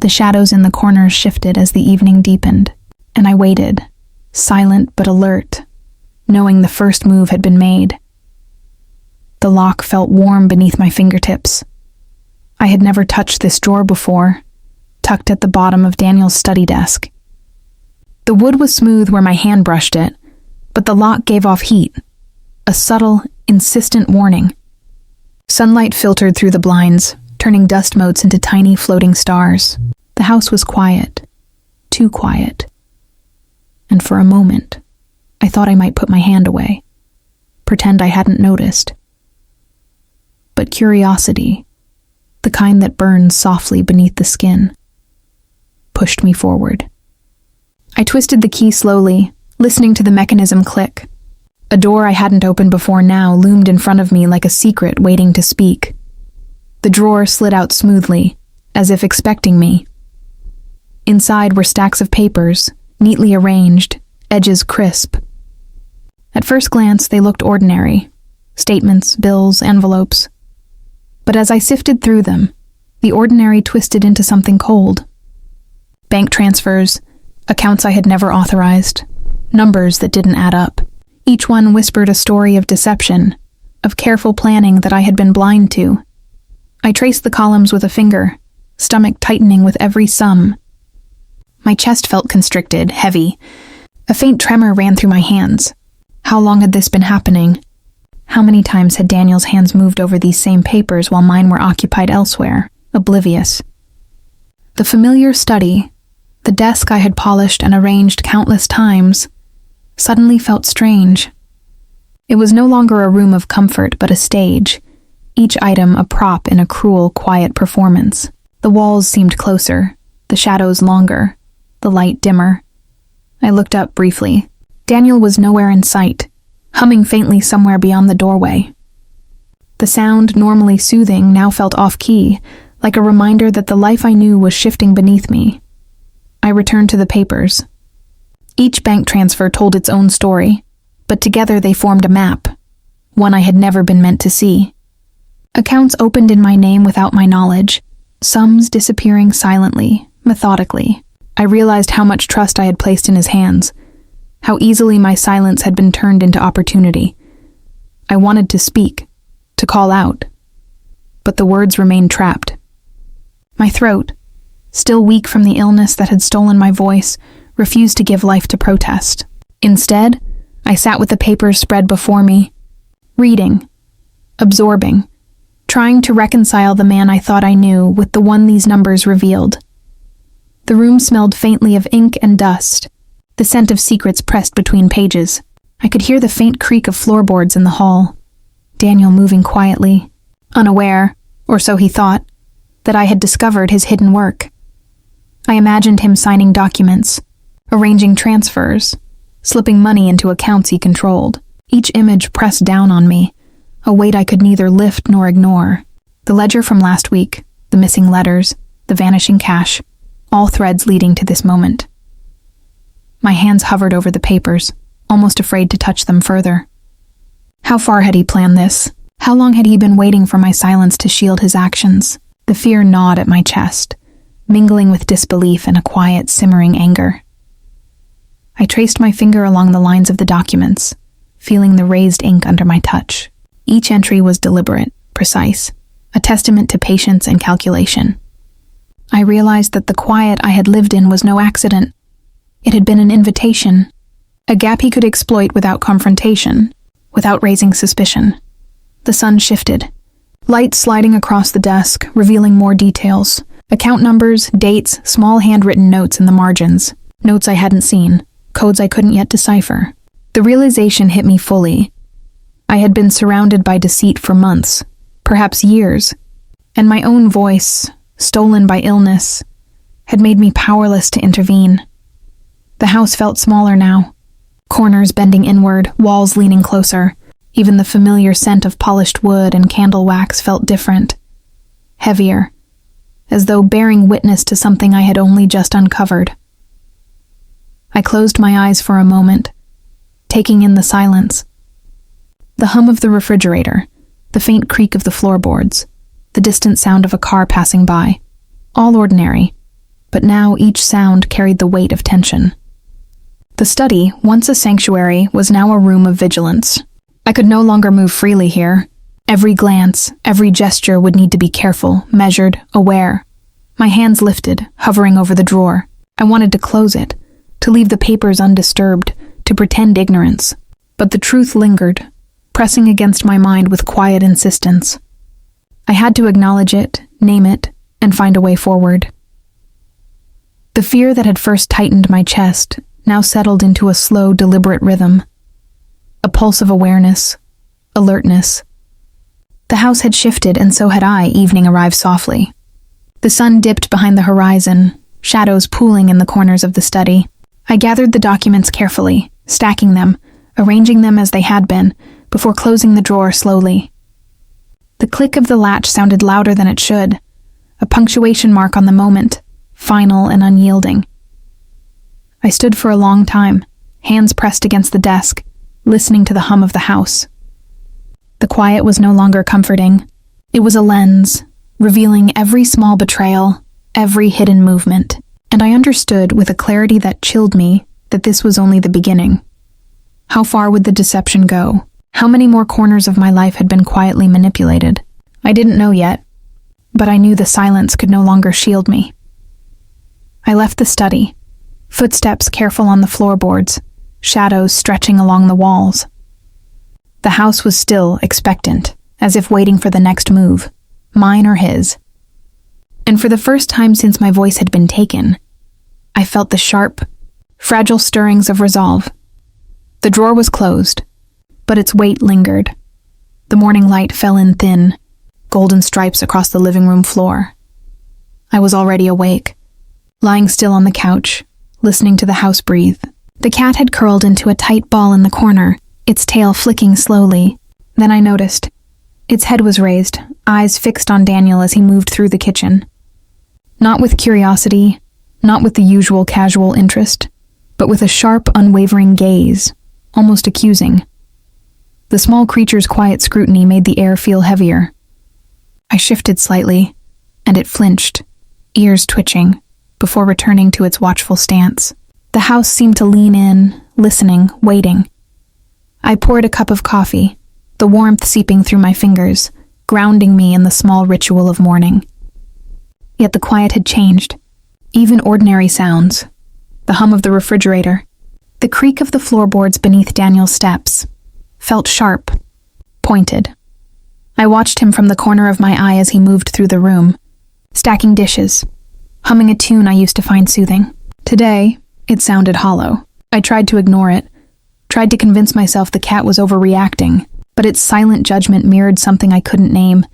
The shadows in the corners shifted as the evening deepened, and I waited, silent but alert, knowing the first move had been made. The lock felt warm beneath my fingertips. I had never touched this drawer before, tucked at the bottom of Daniel's study desk. The wood was smooth where my hand brushed it, but the lock gave off heat, a subtle, insistent warning. Sunlight filtered through the blinds, turning dust motes into tiny floating stars. The house was quiet, too quiet. And for a moment, I thought I might put my hand away, pretend I hadn't noticed. But curiosity, the kind that burns softly beneath the skin, pushed me forward. I twisted the key slowly, listening to the mechanism click. A door I hadn't opened before now loomed in front of me like a secret waiting to speak. The drawer slid out smoothly, as if expecting me. Inside were stacks of papers, neatly arranged, edges crisp. At first glance, they looked ordinary. Statements, bills, envelopes. But as I sifted through them, the ordinary twisted into something cold. Bank transfers, accounts I had never authorized, numbers that didn't add up. Each one whispered a story of deception, of careful planning that I had been blind to. I traced the columns with a finger, stomach tightening with every sum. My chest felt constricted, heavy. A faint tremor ran through my hands. How long had this been happening? How many times had Daniel's hands moved over these same papers while mine were occupied elsewhere, oblivious? The familiar study, the desk I had polished and arranged countless times, suddenly felt strange. It was no longer a room of comfort, but a stage, each item a prop in a cruel, quiet performance. The walls seemed closer, the shadows longer, the light dimmer. I looked up briefly. Daniel was nowhere in sight, humming faintly somewhere beyond the doorway. The sound, normally soothing, now felt off-key, like a reminder that the life I knew was shifting beneath me. I returned to the papers. Each bank transfer told its own story, but together they formed a map, one I had never been meant to see. Accounts opened in my name without my knowledge, sums disappearing silently, methodically. I realized how much trust I had placed in his hands, how easily my silence had been turned into opportunity. I wanted to speak, to call out, but the words remained trapped. My throat, still weak from the illness that had stolen my voice, refused to give life to protest. Instead, I sat with the papers spread before me, reading, absorbing, trying to reconcile the man I thought I knew with the one these numbers revealed. The room smelled faintly of ink and dust, the scent of secrets pressed between pages. I could hear the faint creak of floorboards in the hall, Daniel moving quietly, unaware, or so he thought, that I had discovered his hidden work. I imagined him signing documents, arranging transfers, slipping money into accounts he controlled. Each image pressed down on me, a weight I could neither lift nor ignore. The ledger from last week, the missing letters, the vanishing cash, all threads leading to this moment. My hands hovered over the papers, almost afraid to touch them further. How far had he planned this? How long had he been waiting for my silence to shield his actions? The fear gnawed at my chest, mingling with disbelief and a quiet, simmering anger. I traced my finger along the lines of the documents, feeling the raised ink under my touch. Each entry was deliberate, precise, a testament to patience and calculation. I realized that the quiet I had lived in was no accident. It had been an invitation, a gap he could exploit without confrontation, without raising suspicion. The sun shifted, light sliding across the desk, revealing more details. Account numbers, dates, small handwritten notes in the margins. Notes I hadn't seen, codes I couldn't yet decipher. The realization hit me fully. I had been surrounded by deceit for months, perhaps years, and my own voice, stolen by illness, had made me powerless to intervene. The house felt smaller now, corners bending inward, walls leaning closer. Even the familiar scent of polished wood and candle wax felt different, heavier, as though bearing witness to something I had only just uncovered. I closed my eyes for a moment, taking in the silence. The hum of the refrigerator, the faint creak of the floorboards, the distant sound of a car passing by. All ordinary, but now each sound carried the weight of tension. The study, once a sanctuary, was now a room of vigilance. I could no longer move freely here. Every glance, every gesture would need to be careful, measured, aware. My hands lifted, hovering over the drawer. I wanted to close it, to leave the papers undisturbed, to pretend ignorance. But the truth lingered, pressing against my mind with quiet insistence. I had to acknowledge it, name it, and find a way forward. The fear that had first tightened my chest now settled into a slow, deliberate rhythm. A pulse of awareness, alertness. The house had shifted, and so had I. Evening arrived softly. The sun dipped behind the horizon, shadows pooling in the corners of the study. I gathered the documents carefully, stacking them, arranging them as they had been, before closing the drawer slowly. The click of the latch sounded louder than it should, a punctuation mark on the moment, final and unyielding. I stood for a long time, hands pressed against the desk, listening to the hum of the house. The quiet was no longer comforting. It was a lens, revealing every small betrayal, every hidden movement, and I understood with a clarity that chilled me that this was only the beginning. How far would the deception go? How many more corners of my life had been quietly manipulated? I didn't know yet, but I knew the silence could no longer shield me. I left the study, footsteps careful on the floorboards, shadows stretching along the walls. The house was still expectant, as if waiting for the next move, mine or his. And for the first time since my voice had been taken, I felt the sharp, fragile stirrings of resolve. The drawer was closed, but its weight lingered. The morning light fell in thin, golden stripes across the living room floor. I was already awake, lying still on the couch, listening to the house breathe. The cat had curled into a tight ball in the corner, its tail flicking slowly. Then I noticed. Its head was raised, eyes fixed on Daniel as he moved through the kitchen. Not with curiosity, not with the usual casual interest, but with a sharp, unwavering gaze, almost accusing. The small creature's quiet scrutiny made the air feel heavier. I shifted slightly, and it flinched, ears twitching, before returning to its watchful stance. The house seemed to lean in, listening, waiting. I poured a cup of coffee, the warmth seeping through my fingers, grounding me in the small ritual of morning. Yet the quiet had changed. Even ordinary sounds, the hum of the refrigerator, the creak of the floorboards beneath Daniel's steps, felt sharp, pointed. I watched him from the corner of my eye as he moved through the room, stacking dishes, humming a tune I used to find soothing. Today, it sounded hollow. I tried to ignore it, tried to convince myself the cat was overreacting, but its silent judgment mirrored something I couldn't name,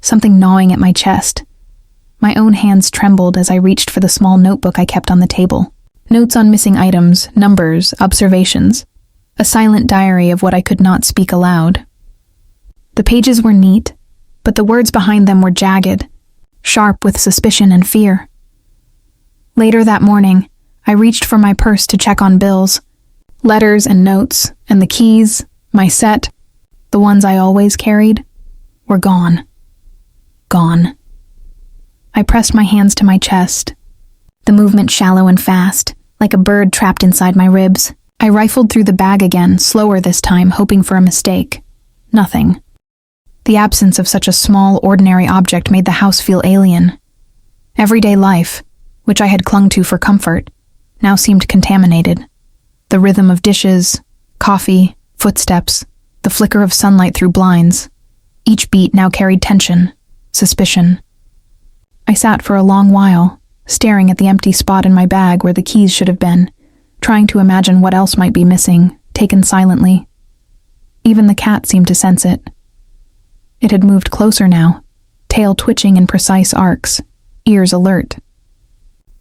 something gnawing at my chest. My own hands trembled as I reached for the small notebook I kept on the table. Notes on missing items, numbers, observations. A silent diary of what I could not speak aloud. The pages were neat, but the words behind them were jagged, sharp with suspicion and fear. Later that morning, I reached for my purse to check on bills. Letters and notes, and the keys, my set, the ones I always carried, were gone. Gone. I pressed my hands to my chest, the movement shallow and fast, like a bird trapped inside my ribs. I rifled through the bag again, slower this time, hoping for a mistake. Nothing. The absence of such a small, ordinary object made the house feel alien. Everyday life, which I had clung to for comfort, now seemed contaminated. The rhythm of dishes, coffee, footsteps, the flicker of sunlight through blinds. Each beat now carried tension, suspicion. I sat for a long while, staring at the empty spot in my bag where the keys should have been, trying to imagine what else might be missing, taken silently. Even the cat seemed to sense it. It had moved closer now, tail twitching in precise arcs, ears alert.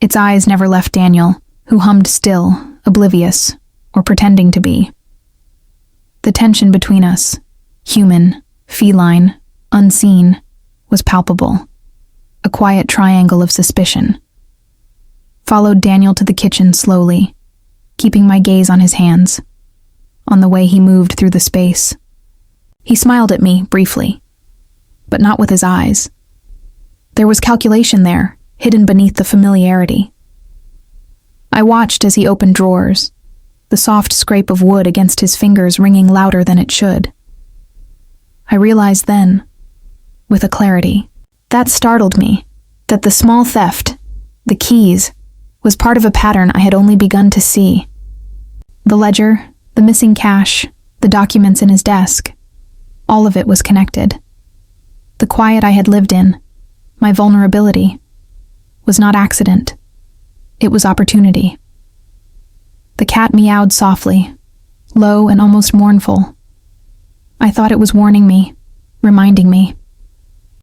Its eyes never left Daniel, who hummed still, oblivious, or pretending to be. The tension between us, human, feline, unseen, was palpable. A quiet triangle of suspicion. Followed Daniel to the kitchen slowly, keeping my gaze on his hands, on the way he moved through the space. He smiled at me, briefly, but not with his eyes. There was calculation there, hidden beneath the familiarity. I watched as he opened drawers, the soft scrape of wood against his fingers ringing louder than it should. I realized then, with a clarity, that startled me, that the small theft, the keys, was part of a pattern I had only begun to see. The ledger, the missing cash, the documents in his desk, all of it was connected. The quiet I had lived in, my vulnerability, was not accident. It was opportunity. The cat meowed softly, low and almost mournful. I thought it was warning me, reminding me.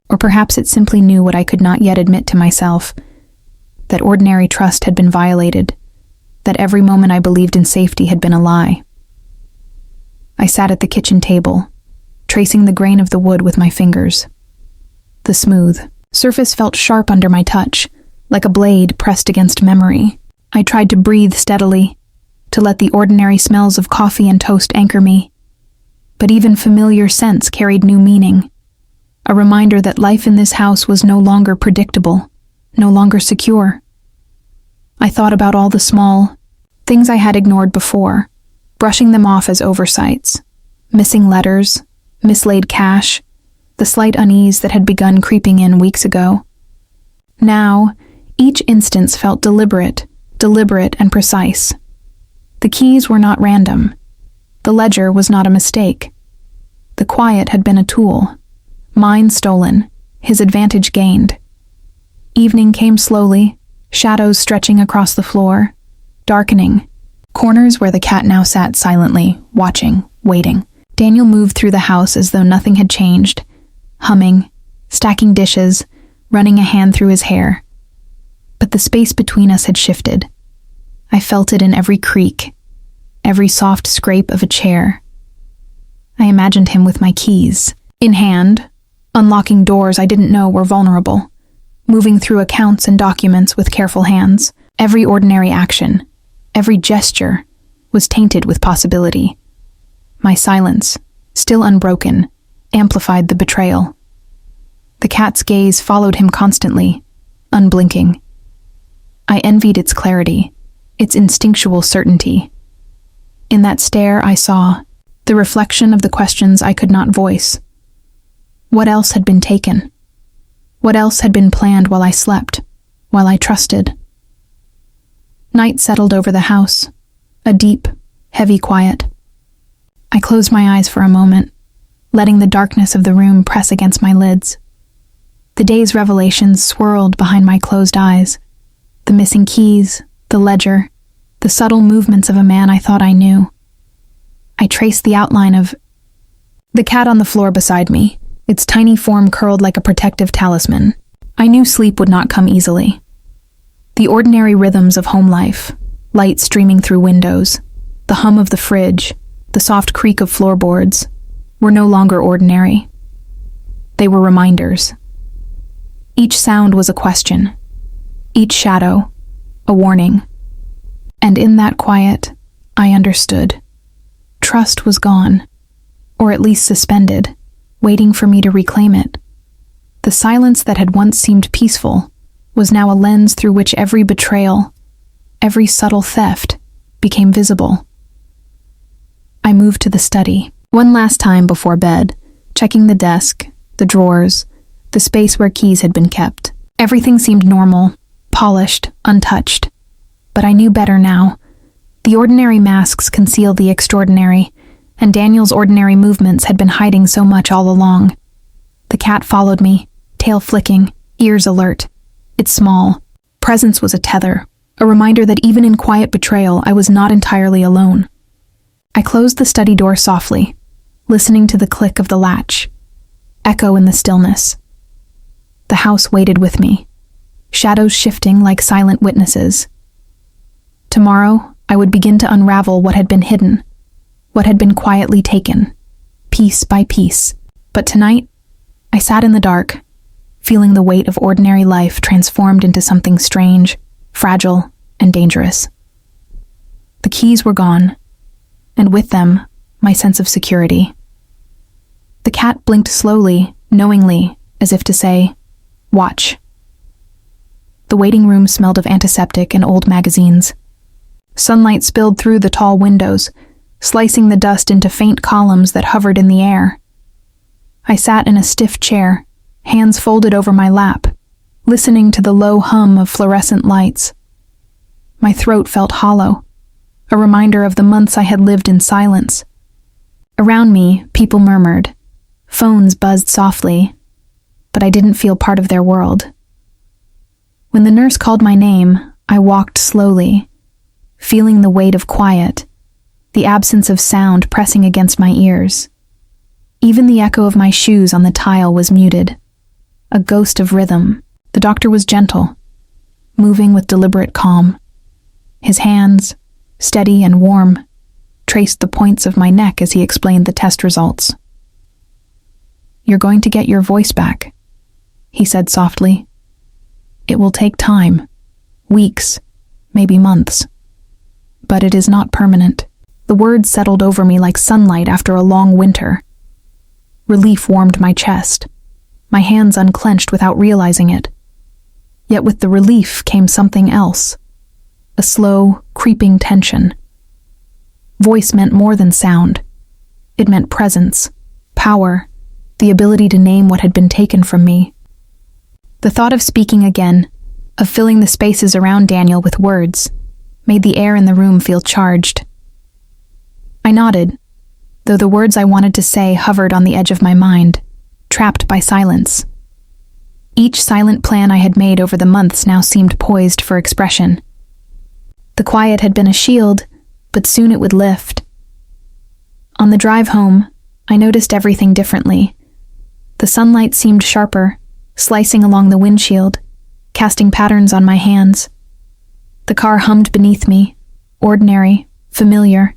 Or perhaps it simply knew what I could not yet admit to myself, that ordinary trust had been violated, that every moment I believed in safety had been a lie. I sat at the kitchen table, tracing the grain of the wood with my fingers. The smooth surface felt sharp under my touch, like a blade pressed against memory. I tried to breathe steadily, to let the ordinary smells of coffee and toast anchor me. But even familiar scents carried new meaning, a reminder that life in this house was no longer predictable, no longer secure. I thought about all the small things I had ignored before, brushing them off as oversights. Missing letters, mislaid cash, the slight unease that had begun creeping in weeks ago. Now, each instance felt deliberate and precise. The keys were not random. The ledger was not a mistake. The quiet had been a tool. Mine stolen, his advantage gained. Evening came slowly, shadows stretching across the floor, darkening. Corners where the cat now sat silently, watching, waiting. Daniel moved through the house as though nothing had changed, humming, stacking dishes, running a hand through his hair. But the space between us had shifted. I felt it in every creak, every soft scrape of a chair. I imagined him with my keys, in hand, unlocking doors I didn't know were vulnerable, moving through accounts and documents with careful hands. Every ordinary action, every gesture, was tainted with possibility. My silence, still unbroken, amplified the betrayal. The cat's gaze followed him constantly, unblinking. I envied its clarity, its instinctual certainty. In that stare I saw the reflection of the questions I could not voice. What else had been taken? What else had been planned while I slept, while I trusted? Night settled over the house, a deep, heavy quiet. I closed my eyes for a moment, letting the darkness of the room press against my lids. The day's revelations swirled behind my closed eyes. The missing keys, the ledger, the subtle movements of a man I thought I knew. I traced the outline of the cat on the floor beside me, its tiny form curled like a protective talisman. I knew sleep would not come easily. The ordinary rhythms of home life, light streaming through windows, the hum of the fridge, the soft creak of floorboards, were no longer ordinary. They were reminders. Each sound was a question, each shadow, a warning. And in that quiet, I understood. Trust was gone, or at least suspended, waiting for me to reclaim it. The silence that had once seemed peaceful was now a lens through which every betrayal, every subtle theft, became visible. I moved to the study, one last time before bed, checking the desk, the drawers, the space where keys had been kept. Everything seemed normal, polished, untouched. But I knew better now. The ordinary masks concealed the extraordinary, and Daniel's ordinary movements had been hiding so much all along. The cat followed me, tail flicking, ears alert. Its small presence was a tether, a reminder that even in quiet betrayal, I was not entirely alone. I closed the study door softly, listening to the click of the latch, echo in the stillness. The house waited with me, shadows shifting like silent witnesses. Tomorrow, I would begin to unravel what had been hidden, what had been quietly taken, piece by piece. But tonight, I sat in the dark, feeling the weight of ordinary life transformed into something strange, fragile, and dangerous. The keys were gone, and with them, my sense of security. The cat blinked slowly, knowingly, as if to say, "Watch." The waiting room smelled of antiseptic and old magazines. Sunlight spilled through the tall windows, slicing the dust into faint columns that hovered in the air. I sat in a stiff chair, hands folded over my lap, listening to the low hum of fluorescent lights. My throat felt hollow, a reminder of the months I had lived in silence. Around me, people murmured. Phones buzzed softly, but I didn't feel part of their world. When the nurse called my name, I walked slowly, feeling the weight of quiet, the absence of sound pressing against my ears. Even the echo of my shoes on the tile was muted, a ghost of rhythm. The doctor was gentle, moving with deliberate calm. His hands, steady and warm, traced the points of my neck as he explained the test results. "You're going to get your voice back," he said softly. "It will take time, weeks, maybe months. but it is not permanent. The words settled over me like sunlight after a long winter. Relief warmed my chest. My hands unclenched without realizing it. Yet with the relief came something else. A slow, creeping tension. Voice meant more than sound. It meant presence, power, the ability to name what had been taken from me. The thought of speaking again, of filling the spaces around Daniel with words, made the air in the room feel charged. I nodded, though the words I wanted to say hovered on the edge of my mind, trapped by silence. Each silent plan I had made over the months now seemed poised for expression. The quiet had been a shield, but soon it would lift. On the drive home, I noticed everything differently. The sunlight seemed sharper, slicing along the windshield, casting patterns on my hands. The car hummed beneath me, ordinary, familiar.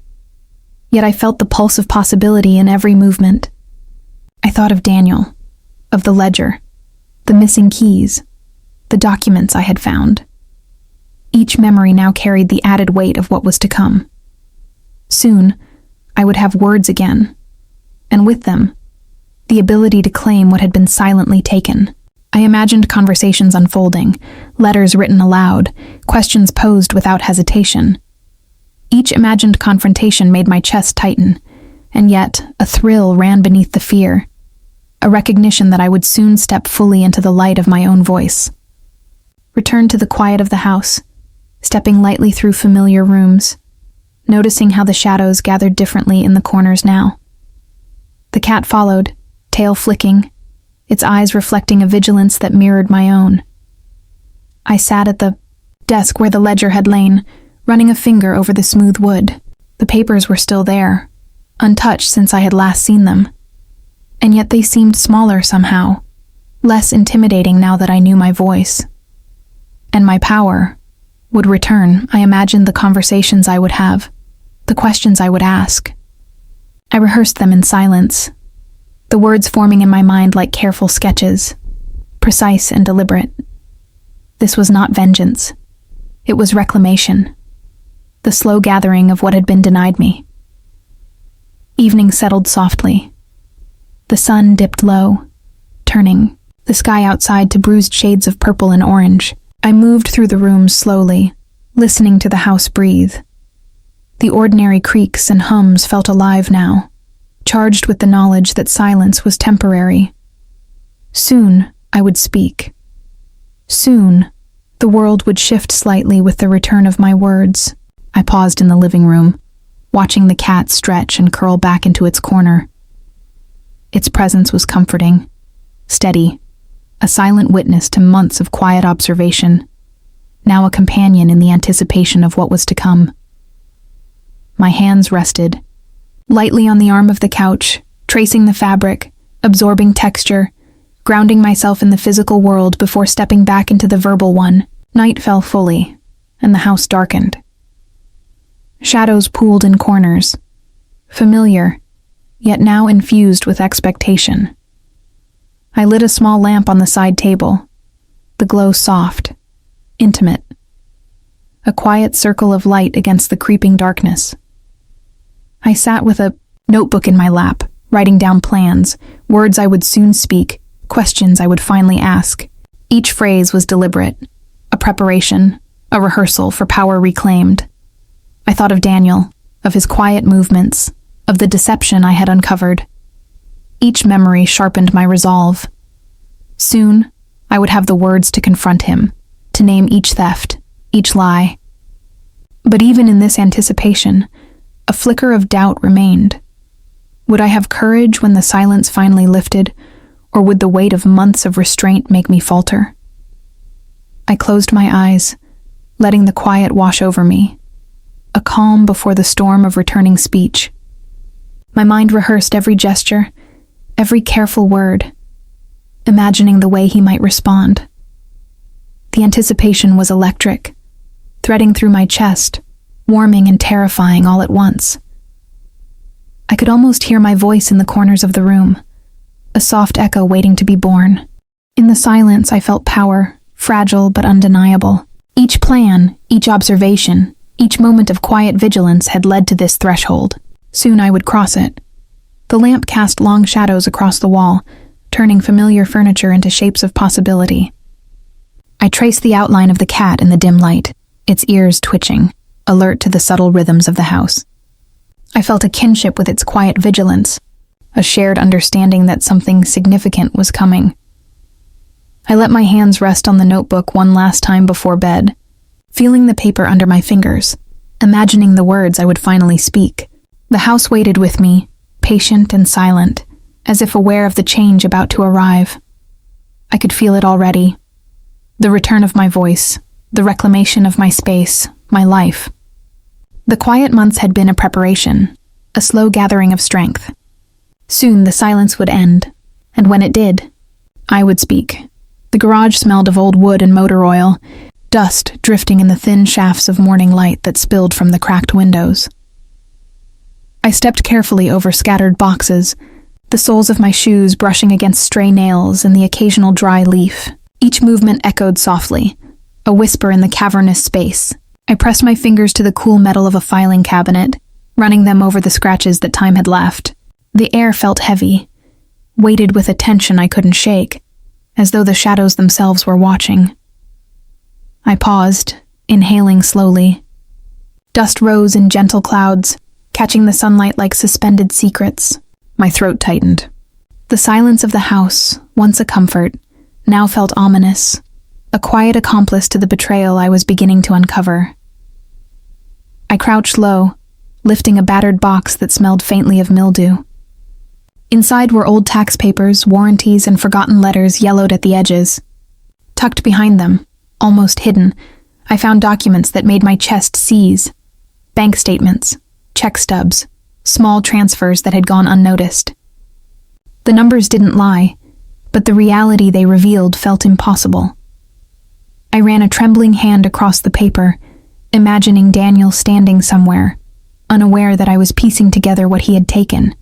Yet I felt the pulse of possibility in every movement. I thought of Daniel, of the ledger, the missing keys, the documents I had found. Each memory now carried the added weight of what was to come. Soon, I would have words again, and with them, the ability to claim what had been silently taken. I imagined conversations unfolding, letters written aloud, questions posed without hesitation. Each imagined confrontation made my chest tighten, and yet a thrill ran beneath the fear, a recognition that I would soon step fully into the light of my own voice. Returned to the quiet of the house, stepping lightly through familiar rooms, noticing how the shadows gathered differently in the corners now. The cat followed, tail flicking, its eyes reflecting a vigilance that mirrored my own. I sat at the desk where the ledger had lain, running a finger over the smooth wood. The papers were still there, untouched since I had last seen them. And yet they seemed smaller somehow, less intimidating now that I knew my voice. And my power would return. I imagined the conversations I would have, the questions I would ask. I rehearsed them in silence, the words forming in my mind like careful sketches, precise and deliberate. This was not vengeance. It was reclamation, the slow gathering of what had been denied me. Evening settled softly. The sun dipped low, turning the sky outside to bruised shades of purple and orange. I moved through the rooms slowly, listening to the house breathe. The ordinary creaks and hums felt alive now, charged with the knowledge that silence was temporary. Soon, I would speak. Soon, the world would shift slightly with the return of my words. I paused in the living room, watching the cat stretch and curl back into its corner. Its presence was comforting, steady, a silent witness to months of quiet observation, now a companion in the anticipation of what was to come. My hands rested, lightly on the arm of the couch, tracing the fabric, absorbing texture, grounding myself in the physical world before stepping back into the verbal one. Night fell fully, and the house darkened. Shadows pooled in corners, familiar, yet now infused with expectation. I lit a small lamp on the side table, the glow soft, intimate, a quiet circle of light against the creeping darkness. I sat with a notebook in my lap, writing down plans, words I would soon speak, questions I would finally ask. Each phrase was deliberate, a preparation, a rehearsal for power reclaimed. I thought of Daniel, of his quiet movements, of the deception I had uncovered. Each memory sharpened my resolve. Soon, I would have the words to confront him, to name each theft, each lie. But even in this anticipation, a flicker of doubt remained. Would I have courage when the silence finally lifted, or would the weight of months of restraint make me falter? I closed my eyes, letting the quiet wash over me, a calm before the storm of returning speech. My mind rehearsed every gesture, every careful word, imagining the way he might respond. The anticipation was electric, threading through my chest, warming and terrifying all at once. I could almost hear my voice in the corners of the room, a soft echo waiting to be born. In the silence, I felt power, fragile but undeniable. Each plan, each observation, Each moment of quiet vigilance had led to this threshold. Soon I would cross it. The lamp cast long shadows across the wall, turning familiar furniture into shapes of possibility. I traced the outline of the cat in the dim light, its ears twitching, alert to the subtle rhythms of the house. I felt a kinship with its quiet vigilance, a shared understanding that something significant was coming. I let my hands rest on the notebook one last time before bed, feeling the paper under my fingers, imagining the words I would finally speak. The house waited with me, patient and silent, as if aware of the change about to arrive. I could feel it already. The return of my voice, the reclamation of my space, my life. The quiet months had been a preparation, a slow gathering of strength. Soon the silence would end, and when it did, I would speak. The garage smelled of old wood and motor oil, dust drifting in the thin shafts of morning light that spilled from the cracked windows. I stepped carefully over scattered boxes, the soles of my shoes brushing against stray nails and the occasional dry leaf. Each movement echoed softly, a whisper in the cavernous space. I pressed my fingers to the cool metal of a filing cabinet, running them over the scratches that time had left. The air felt heavy, weighted with a tension I couldn't shake, as though the shadows themselves were watching. I paused, inhaling slowly. Dust rose in gentle clouds, catching the sunlight like suspended secrets. My throat tightened. The silence of the house, once a comfort, now felt ominous, a quiet accomplice to the betrayal I was beginning to uncover. I crouched low, lifting a battered box that smelled faintly of mildew. Inside were old tax papers, warranties, and forgotten letters yellowed at the edges. Tucked behind them, almost hidden, I found documents that made my chest seize. Bank statements, check stubs, small transfers that had gone unnoticed. The numbers didn't lie, but the reality they revealed felt impossible. I ran a trembling hand across the paper, imagining Daniel standing somewhere, unaware that I was piecing together what he had taken.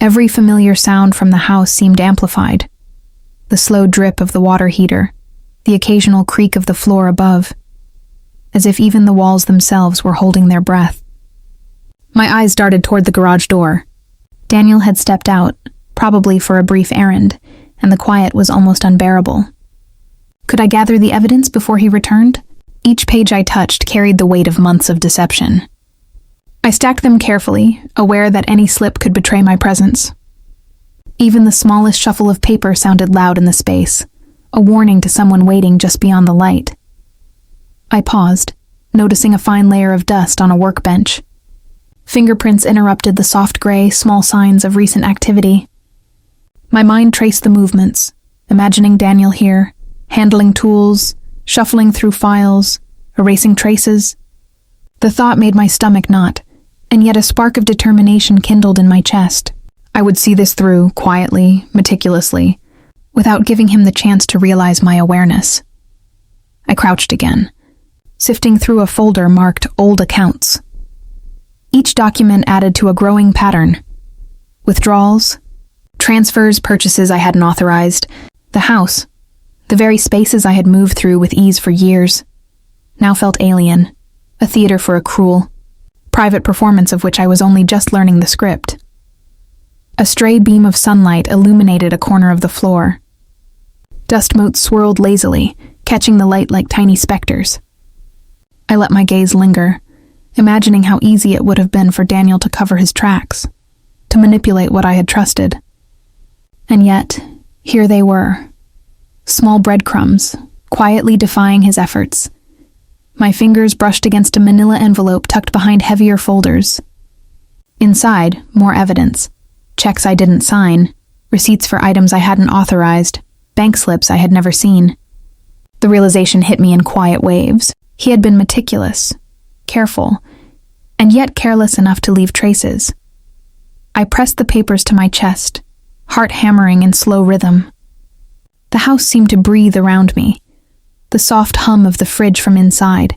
Every familiar sound from the house seemed amplified. The slow drip of the water heater, the occasional creak of the floor above, as if even the walls themselves were holding their breath. My eyes darted toward the garage door. Daniel had stepped out, probably for a brief errand, and the quiet was almost unbearable. Could I gather the evidence before he returned? Each page I touched carried the weight of months of deception. I stacked them carefully, aware that any slip could betray my presence. Even the smallest shuffle of paper sounded loud in the space, a warning to someone waiting just beyond the light. I paused, noticing a fine layer of dust on a workbench. Fingerprints interrupted the soft gray, small signs of recent activity. My mind traced the movements, imagining Daniel here, handling tools, shuffling through files, erasing traces. The thought made my stomach knot, and yet a spark of determination kindled in my chest. I would see this through, quietly, meticulously, without giving him the chance to realize my awareness. I crouched again, sifting through a folder marked Old Accounts. Each document added to a growing pattern. Withdrawals, transfers, purchases I hadn't authorized, the house, the very spaces I had moved through with ease for years, now felt alien, a theater for a cruel, private performance of which I was only just learning the script. A stray beam of sunlight illuminated a corner of the floor. Dust motes swirled lazily, catching the light like tiny specters. I let my gaze linger, imagining how easy it would have been for Daniel to cover his tracks, to manipulate what I had trusted. And yet, here they were, small breadcrumbs, quietly defying his efforts. My fingers brushed against a manila envelope tucked behind heavier folders. Inside, more evidence. Checks I didn't sign, receipts for items I hadn't authorized, bank slips I had never seen. The realization hit me in quiet waves. He had been meticulous, careful, and yet careless enough to leave traces. I pressed the papers to my chest, heart hammering in slow rhythm. The house seemed to breathe around me, the soft hum of the fridge from inside,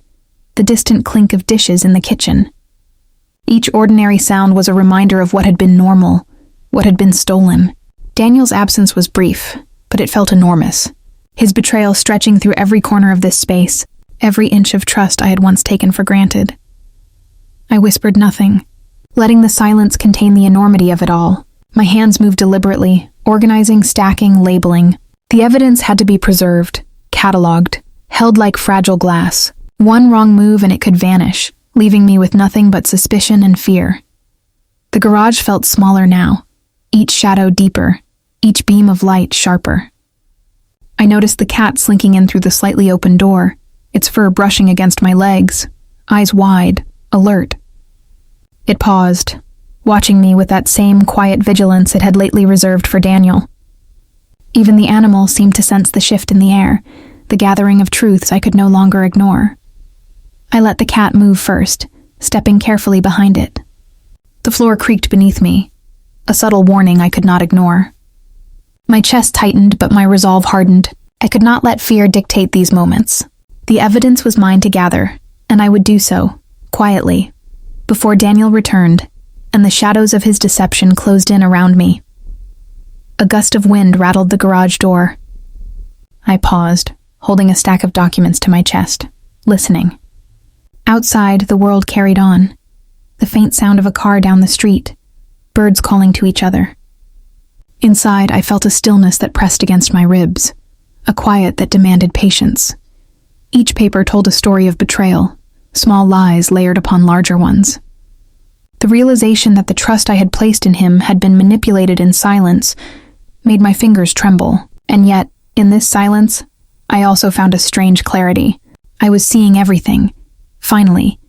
the distant clink of dishes in the kitchen. Each ordinary sound was a reminder of what had been normal, what had been stolen. Daniel's absence was brief, but it felt enormous. His betrayal stretching through every corner of this space, every inch of trust I had once taken for granted. I whispered nothing, letting the silence contain the enormity of it all. My hands moved deliberately, organizing, stacking, labeling. The evidence had to be preserved, cataloged, held like fragile glass. One wrong move and it could vanish, leaving me with nothing but suspicion and fear. The garage felt smaller now, each shadow deeper, each beam of light sharper. I noticed the cat slinking in through the slightly open door, its fur brushing against my legs, eyes wide, alert. It paused, watching me with that same quiet vigilance it had lately reserved for Daniel. Even the animal seemed to sense the shift in the air, the gathering of truths I could no longer ignore. I let the cat move first, stepping carefully behind it. The floor creaked beneath me, a subtle warning I could not ignore. My chest tightened, but my resolve hardened. I could not let fear dictate these moments. The evidence was mine to gather, and I would do so, quietly, before Daniel returned, and the shadows of his deception closed in around me. A gust of wind rattled the garage door. I paused, holding a stack of documents to my chest, listening. Outside, the world carried on. The faint sound of a car down the street, birds calling to each other. Inside, I felt a stillness that pressed against my ribs, a quiet that demanded patience. Each paper told a story of betrayal, small lies layered upon larger ones. The realization that the trust I had placed in him had been manipulated in silence made my fingers tremble, and yet, in this silence, I also found a strange clarity. I was seeing everything, finally,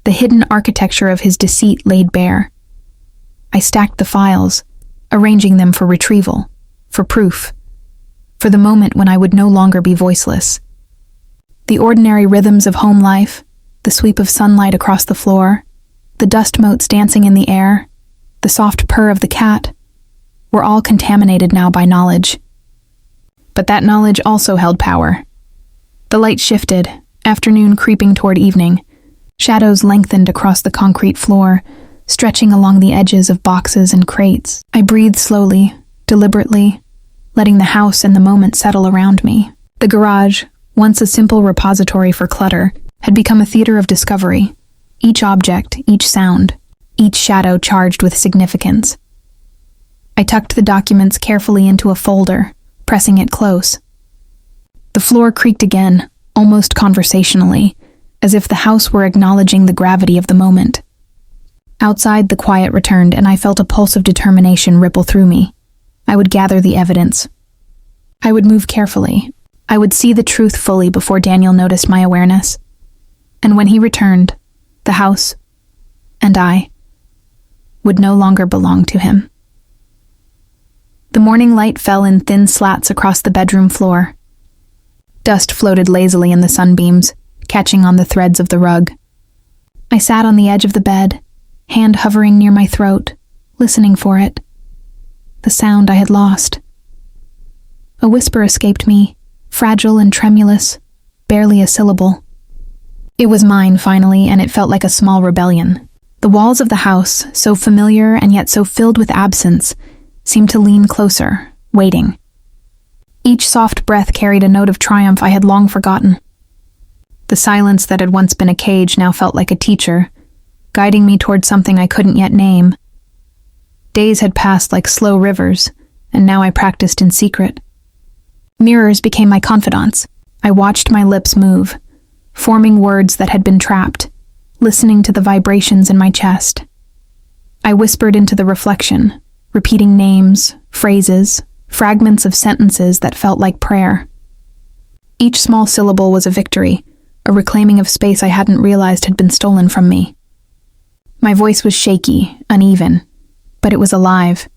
the hidden architecture of his deceit laid bare. I stacked the files, arranging them for retrieval, for proof, for the moment when I would no longer be voiceless. The ordinary rhythms of home life, the sweep of sunlight across the floor, the dust motes dancing in the air, the soft purr of the cat, were all contaminated now by knowledge. But that knowledge also held power. The light shifted, afternoon creeping toward evening. Shadows lengthened across the concrete floor, stretching along the edges of boxes and crates. I breathed slowly, deliberately, letting the house and the moment settle around me. The garage, once a simple repository for clutter, had become a theater of discovery. Each object, each sound, each shadow charged with significance. I tucked the documents carefully into a folder, pressing it close. The floor creaked again, almost conversationally, as if the house were acknowledging the gravity of the moment. Outside, the quiet returned, and I felt a pulse of determination ripple through me. I would gather the evidence. I would move carefully. I would see the truth fully before Daniel noticed my awareness. And when he returned, the house, and I, would no longer belong to him. The morning light fell in thin slats across the bedroom floor. Dust floated lazily in the sunbeams, catching on the threads of the rug. I sat on the edge of the bed, hand hovering near my throat, listening for it. The sound I had lost. A whisper escaped me, fragile and tremulous, barely a syllable. It was mine, finally, and it felt like a small rebellion. The walls of the house, so familiar and yet so filled with absence, seemed to lean closer, waiting. Each soft breath carried a note of triumph I had long forgotten. The silence that had once been a cage now felt like a teacher, guiding me toward something I couldn't yet name. Days had passed like slow rivers, and now I practiced in secret. Mirrors became my confidants. I watched my lips move, forming words that had been trapped, listening to the vibrations in my chest. I whispered into the reflection, repeating names, phrases, fragments of sentences that felt like prayer. Each small syllable was a victory, a reclaiming of space I hadn't realized had been stolen from me. My voice was shaky, uneven, but it was alive.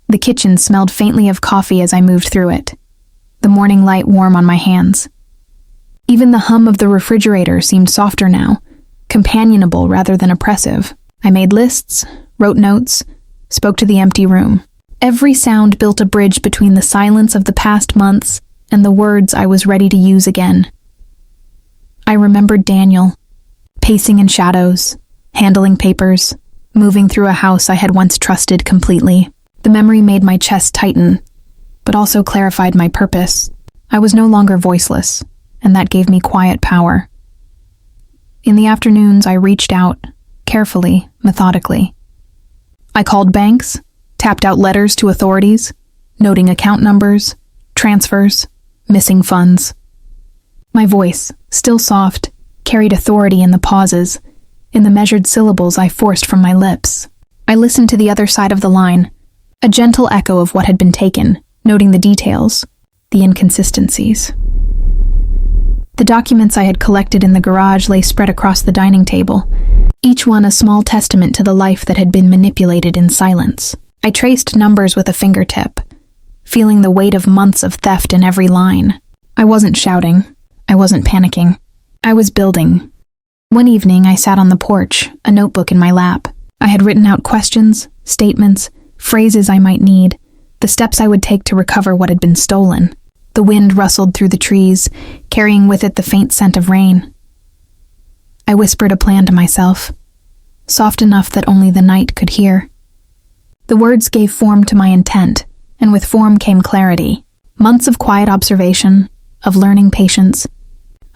The kitchen smelled faintly of coffee as I moved through it, the morning light warm on my hands. Even the hum of the refrigerator seemed softer now, companionable rather than oppressive. I made lists, wrote notes, spoke to the empty room. Every sound built a bridge between the silence of the past months and the words I was ready to use again. I remembered Daniel, pacing in shadows, handling papers, moving through a house I had once trusted completely. The memory made my chest tighten, but also clarified my purpose. I was no longer voiceless, and that gave me quiet power. In the afternoons, I reached out, carefully, methodically. I called banks, tapped out letters to authorities, noting account numbers, transfers, missing funds. My voice, still soft, carried authority in the pauses, in the measured syllables I forced from my lips. I listened to the other side of the line, a gentle echo of what had been taken, noting the details, the inconsistencies. The documents I had collected in the garage lay spread across the dining table, each one a small testament to the life that had been manipulated in silence. I traced numbers with a fingertip, feeling the weight of months of theft in every line. I wasn't shouting. I wasn't panicking. I was building. One evening, I sat on the porch, a notebook in my lap. I had written out questions, statements, phrases I might need, the steps I would take to recover what had been stolen. The wind rustled through the trees, carrying with it the faint scent of rain. I whispered a plan to myself, soft enough that only the night could hear. The words gave form to my intent, and with form came clarity. Months of quiet observation, of learning patience,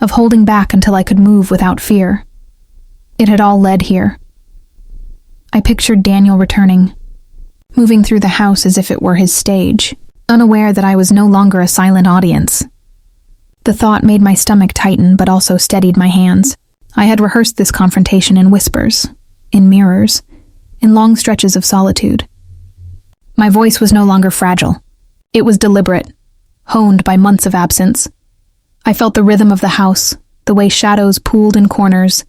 of holding back until I could move without fear. It had all led here. I pictured Daniel returning, moving through the house as if it were his stage, unaware that I was no longer a silent audience. The thought made my stomach tighten but also steadied my hands. I had rehearsed this confrontation in whispers, in mirrors, in long stretches of solitude. My voice was no longer fragile. It was deliberate, honed by months of absence. I felt the rhythm of the house, the way shadows pooled in corners,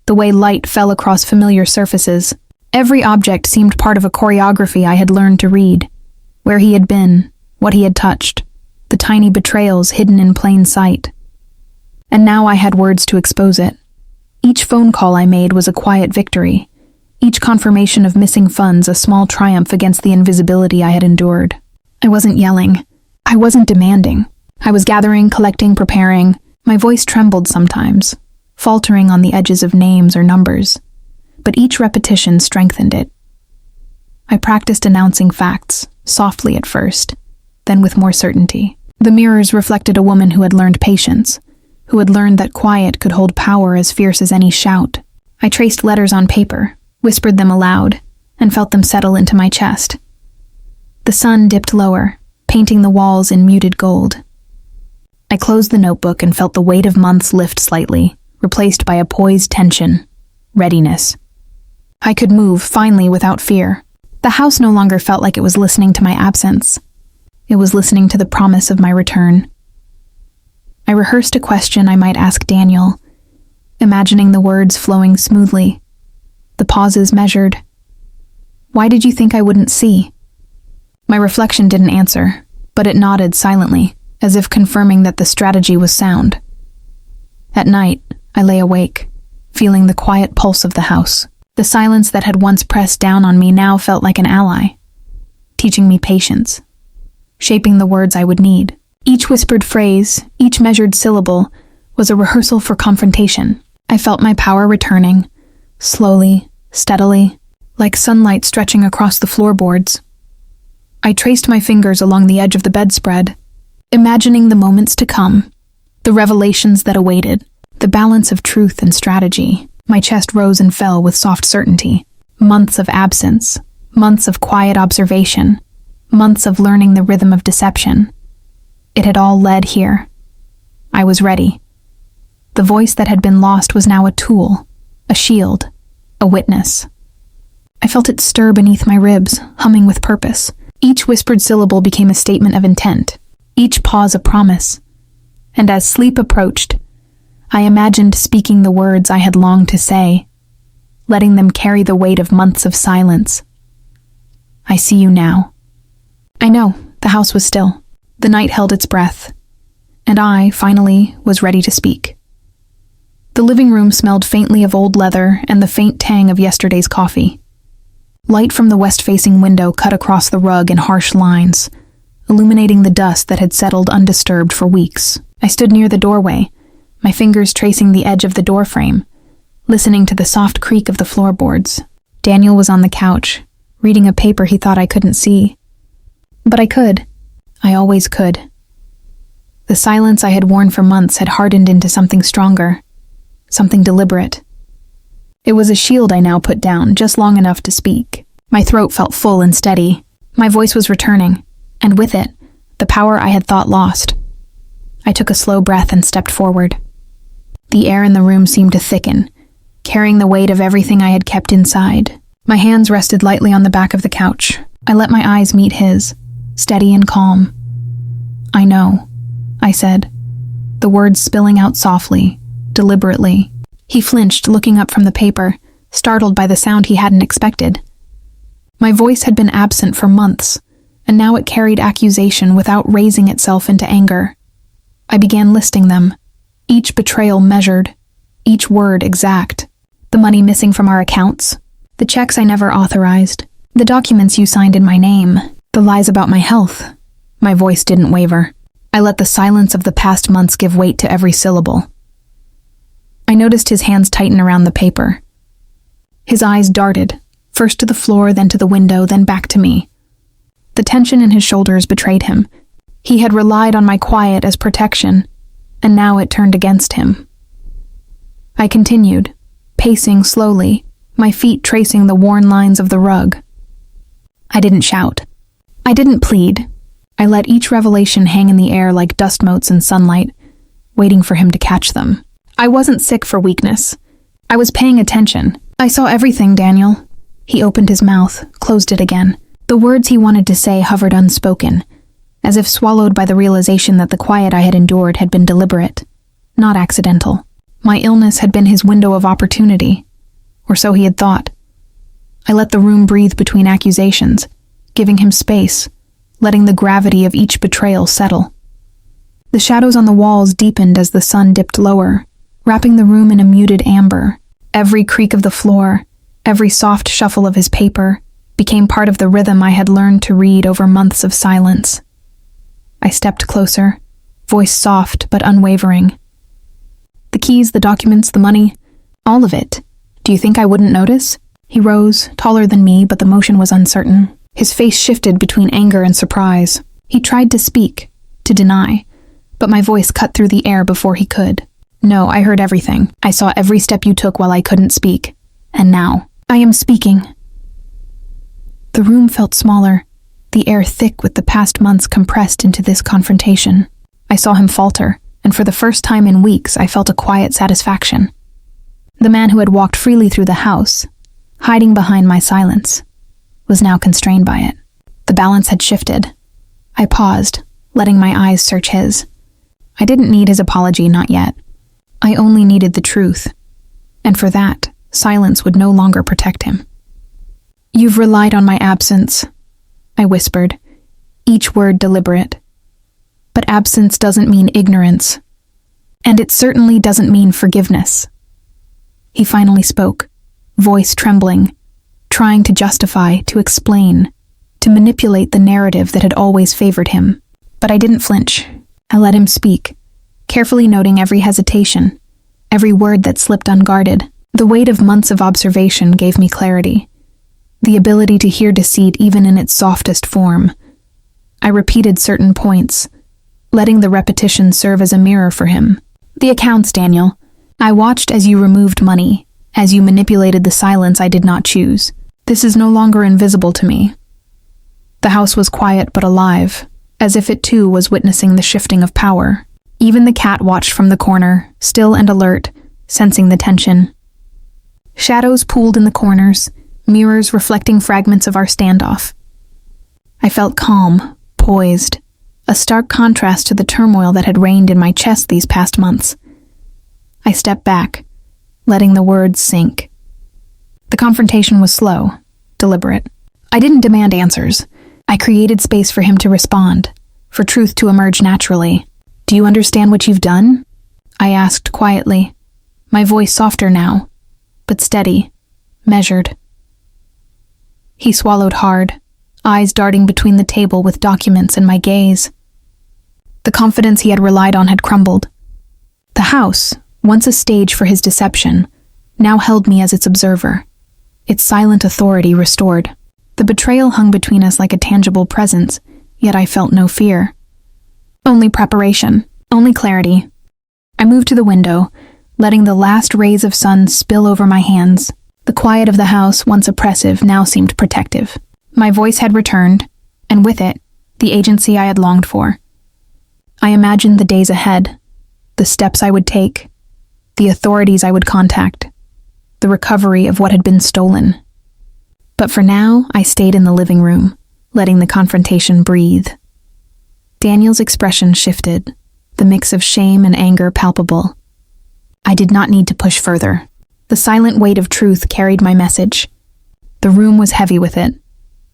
the way light fell across familiar surfaces. Every object seemed part of a choreography I had learned to read. Where he had been, what he had touched, the tiny betrayals hidden in plain sight. And now I had words to expose it. Each phone call I made was a quiet victory. Each confirmation of missing funds a small triumph against the invisibility I had endured. I wasn't yelling. I wasn't demanding. I was gathering, collecting, preparing. My voice trembled sometimes, faltering on the edges of names or numbers. But each repetition strengthened it. I practiced announcing facts, softly at first, then with more certainty. The mirrors reflected a woman who had learned patience, who had learned that quiet could hold power as fierce as any shout. I traced letters on paper, whispered them aloud, and felt them settle into my chest. The sun dipped lower, painting the walls in muted gold. I closed the notebook and felt the weight of months lift slightly, replaced by a poised tension, readiness. I could move, finally, without fear. The house no longer felt like it was listening to my absence. It was listening to the promise of my return. I rehearsed a question I might ask Daniel, imagining the words flowing smoothly, the pauses measured. Why did you think I wouldn't see? My reflection didn't answer, but it nodded silently, as if confirming that the strategy was sound. At night, I lay awake, feeling the quiet pulse of the house. The silence that had once pressed down on me now felt like an ally, teaching me patience, shaping the words I would need. Each whispered phrase, each measured syllable, was a rehearsal for confrontation. I felt my power returning, slowly, steadily, like sunlight stretching across the floorboards. I traced my fingers along the edge of the bedspread, imagining the moments to come, the revelations that awaited, the balance of truth and strategy. My chest rose and fell with soft certainty. Months of absence, months of quiet observation, months of learning the rhythm of deception. It had all led here. I was ready. The voice that had been lost was now a tool, a shield, a witness. I felt it stir beneath my ribs, humming with purpose. Each whispered syllable became a statement of intent, each pause a promise. And as sleep approached, I imagined speaking the words I had longed to say, letting them carry the weight of months of silence. I see you now. I know, the house was still. The night held its breath, and I, finally, was ready to speak. The living room smelled faintly of old leather and the faint tang of yesterday's coffee. Light from the west-facing window cut across the rug in harsh lines, illuminating the dust that had settled undisturbed for weeks. I stood near the doorway, my fingers tracing the edge of the doorframe, listening to the soft creak of the floorboards. Daniel was on the couch, reading a paper he thought I couldn't see. But I could. I always could. The silence I had worn for months had hardened into something stronger, something deliberate. It was a shield I now put down, just long enough to speak. My throat felt full and steady. My voice was returning, and with it, the power I had thought lost. I took a slow breath and stepped forward. The air in the room seemed to thicken, carrying the weight of everything I had kept inside. My hands rested lightly on the back of the couch. I let my eyes meet his, steady and calm. "I know," I said, the words spilling out softly, deliberately. He flinched, looking up from the paper, startled by the sound he hadn't expected. My voice had been absent for months, and now it carried accusation without raising itself into anger. I began listing them, each betrayal measured, each word exact. The money missing from our accounts, the checks I never authorized, the documents you signed in my name, the lies about my health. My voice didn't waver. I let the silence of the past months give weight to every syllable. I noticed his hands tighten around the paper. His eyes darted, first to the floor, then to the window, then back to me. The tension in his shoulders betrayed him. He had relied on my quiet as protection, and now it turned against him. I continued, pacing slowly, my feet tracing the worn lines of the rug. I didn't shout. I didn't plead. I let each revelation hang in the air like dust motes in sunlight, waiting for him to catch them. I wasn't sick for weakness. I was paying attention. "I saw everything, Daniel." He opened his mouth, closed it again. The words he wanted to say hovered unspoken, as if swallowed by the realization that the quiet I had endured had been deliberate, not accidental. My illness had been his window of opportunity, or so he had thought. I let the room breathe between accusations, giving him space, letting the gravity of each betrayal settle. The shadows on the walls deepened as the sun dipped lower, wrapping the room in a muted amber. Every creak of the floor, every soft shuffle of his paper, became part of the rhythm I had learned to read over months of silence. I stepped closer, voice soft but unwavering. "The keys, the documents, the money, all of it. Do you think I wouldn't notice?" He rose, taller than me, but the motion was uncertain. His face shifted between anger and surprise. He tried to speak, to deny, but my voice cut through the air before he could. "No, I heard everything. I saw every step you took while I couldn't speak. And now, I am speaking." The room felt smaller, the air thick with the past months compressed into this confrontation. I saw him falter, and for the first time in weeks I felt a quiet satisfaction. The man who had walked freely through the house, hiding behind my silence, was now constrained by it. The balance had shifted. I paused, letting my eyes search his. I didn't need his apology, not yet. I only needed the truth, and for that, silence would no longer protect him. "You've relied on my absence," I whispered, each word deliberate. "But absence doesn't mean ignorance, and it certainly doesn't mean forgiveness." He finally spoke, voice trembling, trying to justify, to explain, to manipulate the narrative that had always favored him. But I didn't flinch. I let him speak, carefully noting every hesitation, every word that slipped unguarded. The weight of months of observation gave me clarity, the ability to hear deceit even in its softest form. I repeated certain points, letting the repetition serve as a mirror for him. "The accounts, Daniel. I watched as you removed money, as you manipulated the silence I did not choose. This is no longer invisible to me." The house was quiet but alive, as if it too was witnessing the shifting of power. Even the cat watched from the corner, still and alert, sensing the tension. Shadows pooled in the corners, mirrors reflecting fragments of our standoff. I felt calm, poised, a stark contrast to the turmoil that had reigned in my chest these past months. I stepped back, letting the words sink. The confrontation was slow, deliberate. I didn't demand answers. I created space for him to respond, for truth to emerge naturally. "Do you understand what you've done?" I asked quietly, my voice softer now, but steady, measured. He swallowed hard, eyes darting between the table with documents and my gaze. The confidence he had relied on had crumbled. The house, once a stage for his deception, now held me as its observer, its silent authority restored. The betrayal hung between us like a tangible presence, yet I felt no fear. Only preparation, only clarity. I moved to the window, letting the last rays of sun spill over my hands. The quiet of the house, once oppressive, now seemed protective. My voice had returned, and with it, the agency I had longed for. I imagined the days ahead, the steps I would take, the authorities I would contact, the recovery of what had been stolen. But for now, I stayed in the living room, letting the confrontation breathe. Daniel's expression shifted, the mix of shame and anger palpable. I did not need to push further. The silent weight of truth carried my message. The room was heavy with it,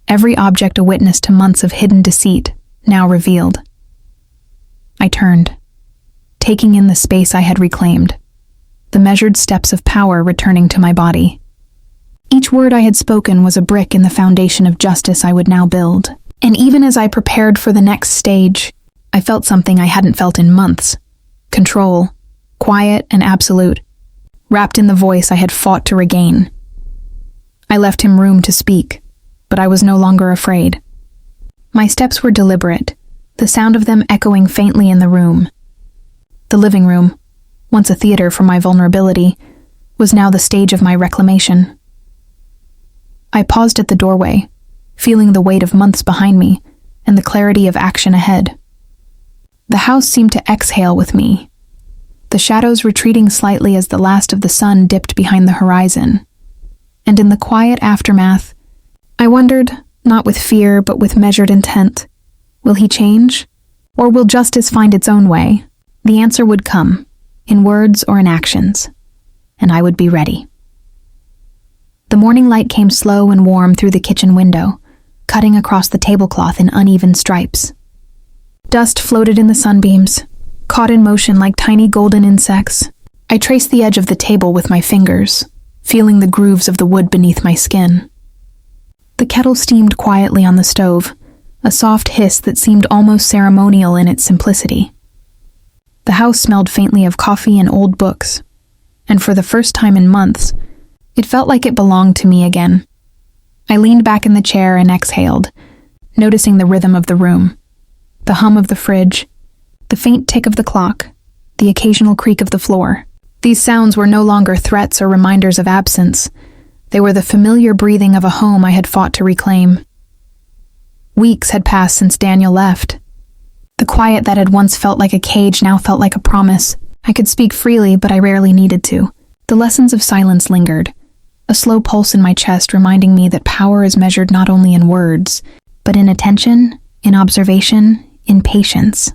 every object a witness to months of hidden deceit, now revealed. I turned, taking in the space I had reclaimed, the measured steps of power returning to my body. Each word I had spoken was a brick in the foundation of justice I would now build. And even as I prepared for the next stage, I felt something I hadn't felt in months. Control, quiet and absolute, wrapped in the voice I had fought to regain. I left him room to speak, but I was no longer afraid. My steps were deliberate, the sound of them echoing faintly in the room. The living room, once a theater for my vulnerability, was now the stage of my reclamation. I paused at the doorway, feeling the weight of months behind me and the clarity of action ahead. The house seemed to exhale with me, the shadows retreating slightly as the last of the sun dipped behind the horizon. And in the quiet aftermath, I wondered, not with fear but with measured intent, will he change? Or will justice find its own way? The answer would come, in words or in actions, and I would be ready. The morning light came slow and warm through the kitchen window, cutting across the tablecloth in uneven stripes. Dust floated in the sunbeams, caught in motion like tiny golden insects. I traced the edge of the table with my fingers, feeling the grooves of the wood beneath my skin. The kettle steamed quietly on the stove, a soft hiss that seemed almost ceremonial in its simplicity. The house smelled faintly of coffee and old books, and for the first time in months, it felt like it belonged to me again. I leaned back in the chair and exhaled, noticing the rhythm of the room, the hum of the fridge, the faint tick of the clock, the occasional creak of the floor. These sounds were no longer threats or reminders of absence. They were the familiar breathing of a home I had fought to reclaim. Weeks had passed since Daniel left. The quiet that had once felt like a cage now felt like a promise. I could speak freely, but I rarely needed to. The lessons of silence lingered, a slow pulse in my chest reminding me that power is measured not only in words, but in attention, in observation, in patience.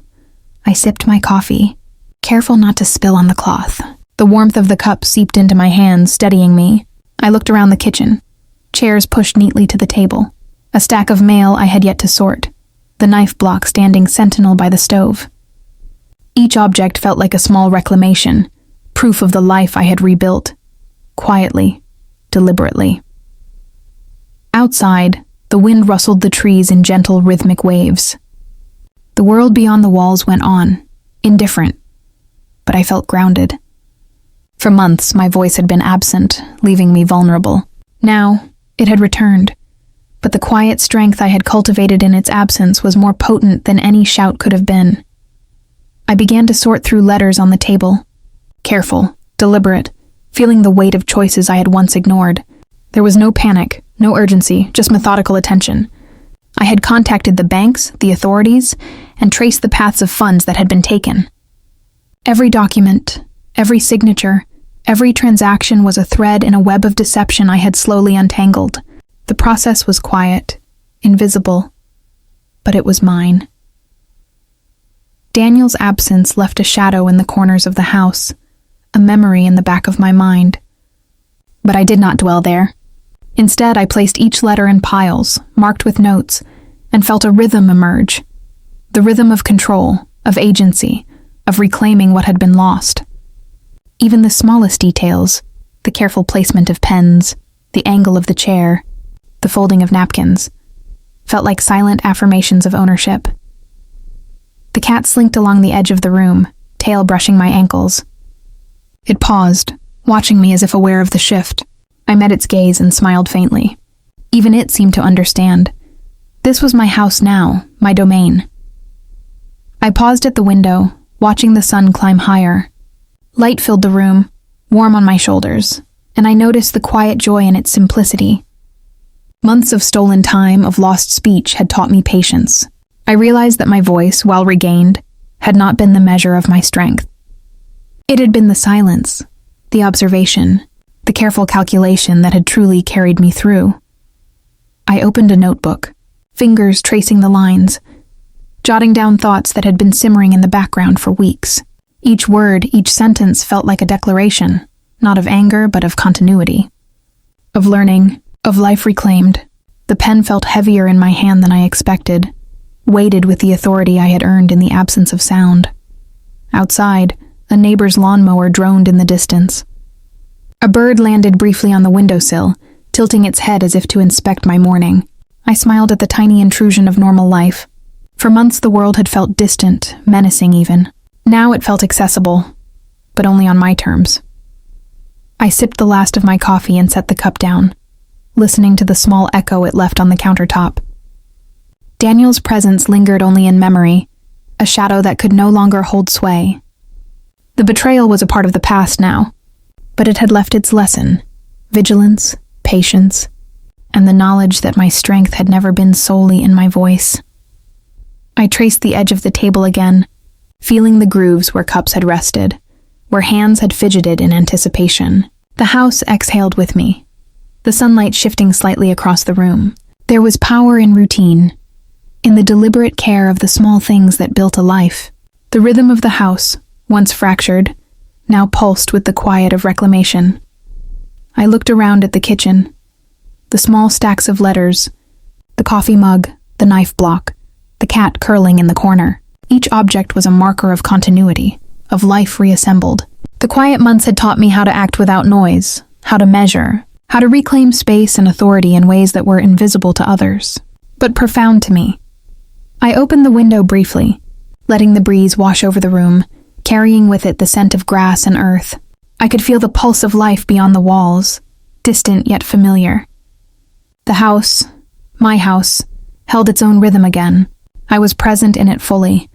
I sipped my coffee, careful not to spill on the cloth. The warmth of the cup seeped into my hands, steadying me. I looked around the kitchen, chairs pushed neatly to the table, a stack of mail I had yet to sort, the knife block standing sentinel by the stove. Each object felt like a small reclamation, proof of the life I had rebuilt, quietly, deliberately. Outside, the wind rustled the trees in gentle rhythmic waves. The world beyond the walls went on, indifferent, but I felt grounded. For months, my voice had been absent, leaving me vulnerable. Now, it had returned, but the quiet strength I had cultivated in its absence was more potent than any shout could have been. I began to sort through letters on the table, careful, deliberate, feeling the weight of choices I had once ignored. There was no panic, no urgency, just methodical attention. I had contacted the banks, the authorities, and traced the paths of funds that had been taken. Every document, every signature, every transaction was a thread in a web of deception I had slowly untangled. The process was quiet, invisible, but it was mine. Daniel's absence left a shadow in the corners of the house, a memory in the back of my mind. But I did not dwell there. Instead, I placed each letter in piles, marked with notes, and felt a rhythm emerge. The rhythm of control, of agency, of reclaiming what had been lost. Even the smallest details, the careful placement of pens, the angle of the chair, the folding of napkins, felt like silent affirmations of ownership. The cat slinked along the edge of the room, tail brushing my ankles. It paused, watching me as if aware of the shift. I met its gaze and smiled faintly. Even it seemed to understand. This was my house now, my domain. I paused at the window, watching the sun climb higher. Light filled the room, warm on my shoulders, and I noticed the quiet joy in its simplicity. Months of stolen time, of lost speech, had taught me patience. I realized that my voice, while regained, had not been the measure of my strength. It had been the silence, the observation, the careful calculation that had truly carried me through. I opened a notebook, fingers tracing the lines, jotting down thoughts that had been simmering in the background for weeks. Each word, each sentence felt like a declaration, not of anger but of continuity, of learning, of life reclaimed. The pen felt heavier in my hand than I expected, weighted with the authority I had earned in the absence of sound. Outside, a neighbor's lawnmower droned in the distance. A bird landed briefly on the windowsill, tilting its head as if to inspect my morning. I smiled at the tiny intrusion of normal life. For months the world had felt distant, menacing even. Now it felt accessible, but only on my terms. I sipped the last of my coffee and set the cup down, listening to the small echo it left on the countertop. Daniel's presence lingered only in memory, a shadow that could no longer hold sway. The betrayal was a part of the past now, but it had left its lesson: vigilance, patience, and the knowledge that my strength had never been solely in my voice. I traced the edge of the table again, feeling the grooves where cups had rested, where hands had fidgeted in anticipation. The house exhaled with me, the sunlight shifting slightly across the room. There was power in routine, in the deliberate care of the small things that built a life. The rhythm of the house, once fractured, now pulsed with the quiet of reclamation. I looked around at the kitchen, the small stacks of letters, the coffee mug, the knife block, the cat curling in the corner. Each object was a marker of continuity, of life reassembled. The quiet months had taught me how to act without noise, how to measure, how to reclaim space and authority in ways that were invisible to others, but profound to me. I opened the window briefly, letting the breeze wash over the room, carrying with it the scent of grass and earth. I could feel the pulse of life beyond the walls, distant yet familiar. The house, my house, held its own rhythm again. I was present in it fully,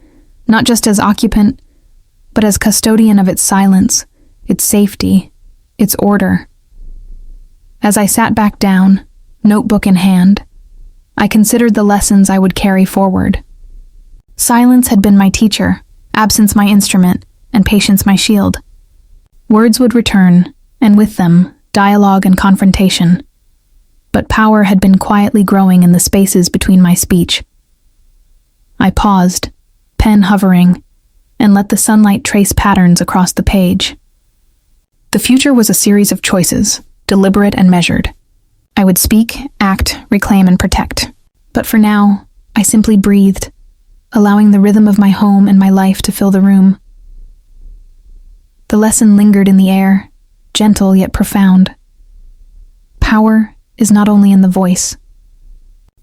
not just as occupant, but as custodian of its silence, its safety, its order. As I sat back down, notebook in hand, I considered the lessons I would carry forward. Silence had been my teacher, absence my instrument, and patience my shield. Words would return, and with them, dialogue and confrontation. But power had been quietly growing in the spaces between my speech. I paused, pen hovering, and let the sunlight trace patterns across the page. The future was a series of choices, deliberate and measured. I would speak, act, reclaim, and protect. But for now, I simply breathed, allowing the rhythm of my home and my life to fill the room. The lesson lingered in the air, gentle yet profound. Power is not only in the voice.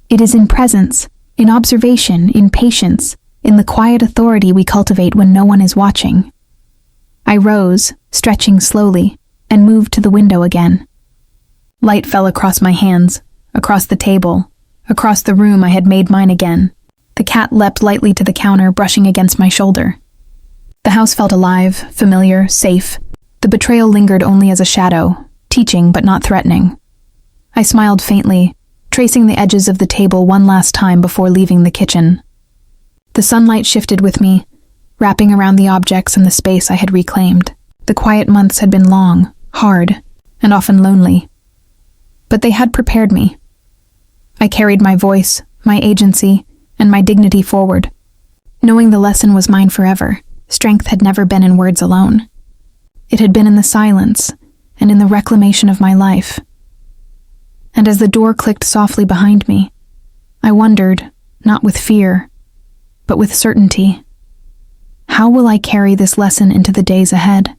It is in presence, in observation, in patience, in the quiet authority we cultivate when no one is watching. I rose, stretching slowly, and moved to the window again. Light fell across my hands, across the table, across the room I had made mine again. The cat leapt lightly to the counter, brushing against my shoulder. The house felt alive, familiar, safe. The betrayal lingered only as a shadow, teaching but not threatening. I smiled faintly, tracing the edges of the table one last time before leaving the kitchen. The sunlight shifted with me, wrapping around the objects and the space I had reclaimed. The quiet months had been long, hard, and often lonely. But they had prepared me. I carried my voice, my agency, and my dignity forward. Knowing the lesson was mine forever, strength had never been in words alone. It had been in the silence, and in the reclamation of my life. And as the door clicked softly behind me, I wondered, not with fear, but with certainty, how will I carry this lesson into the days ahead?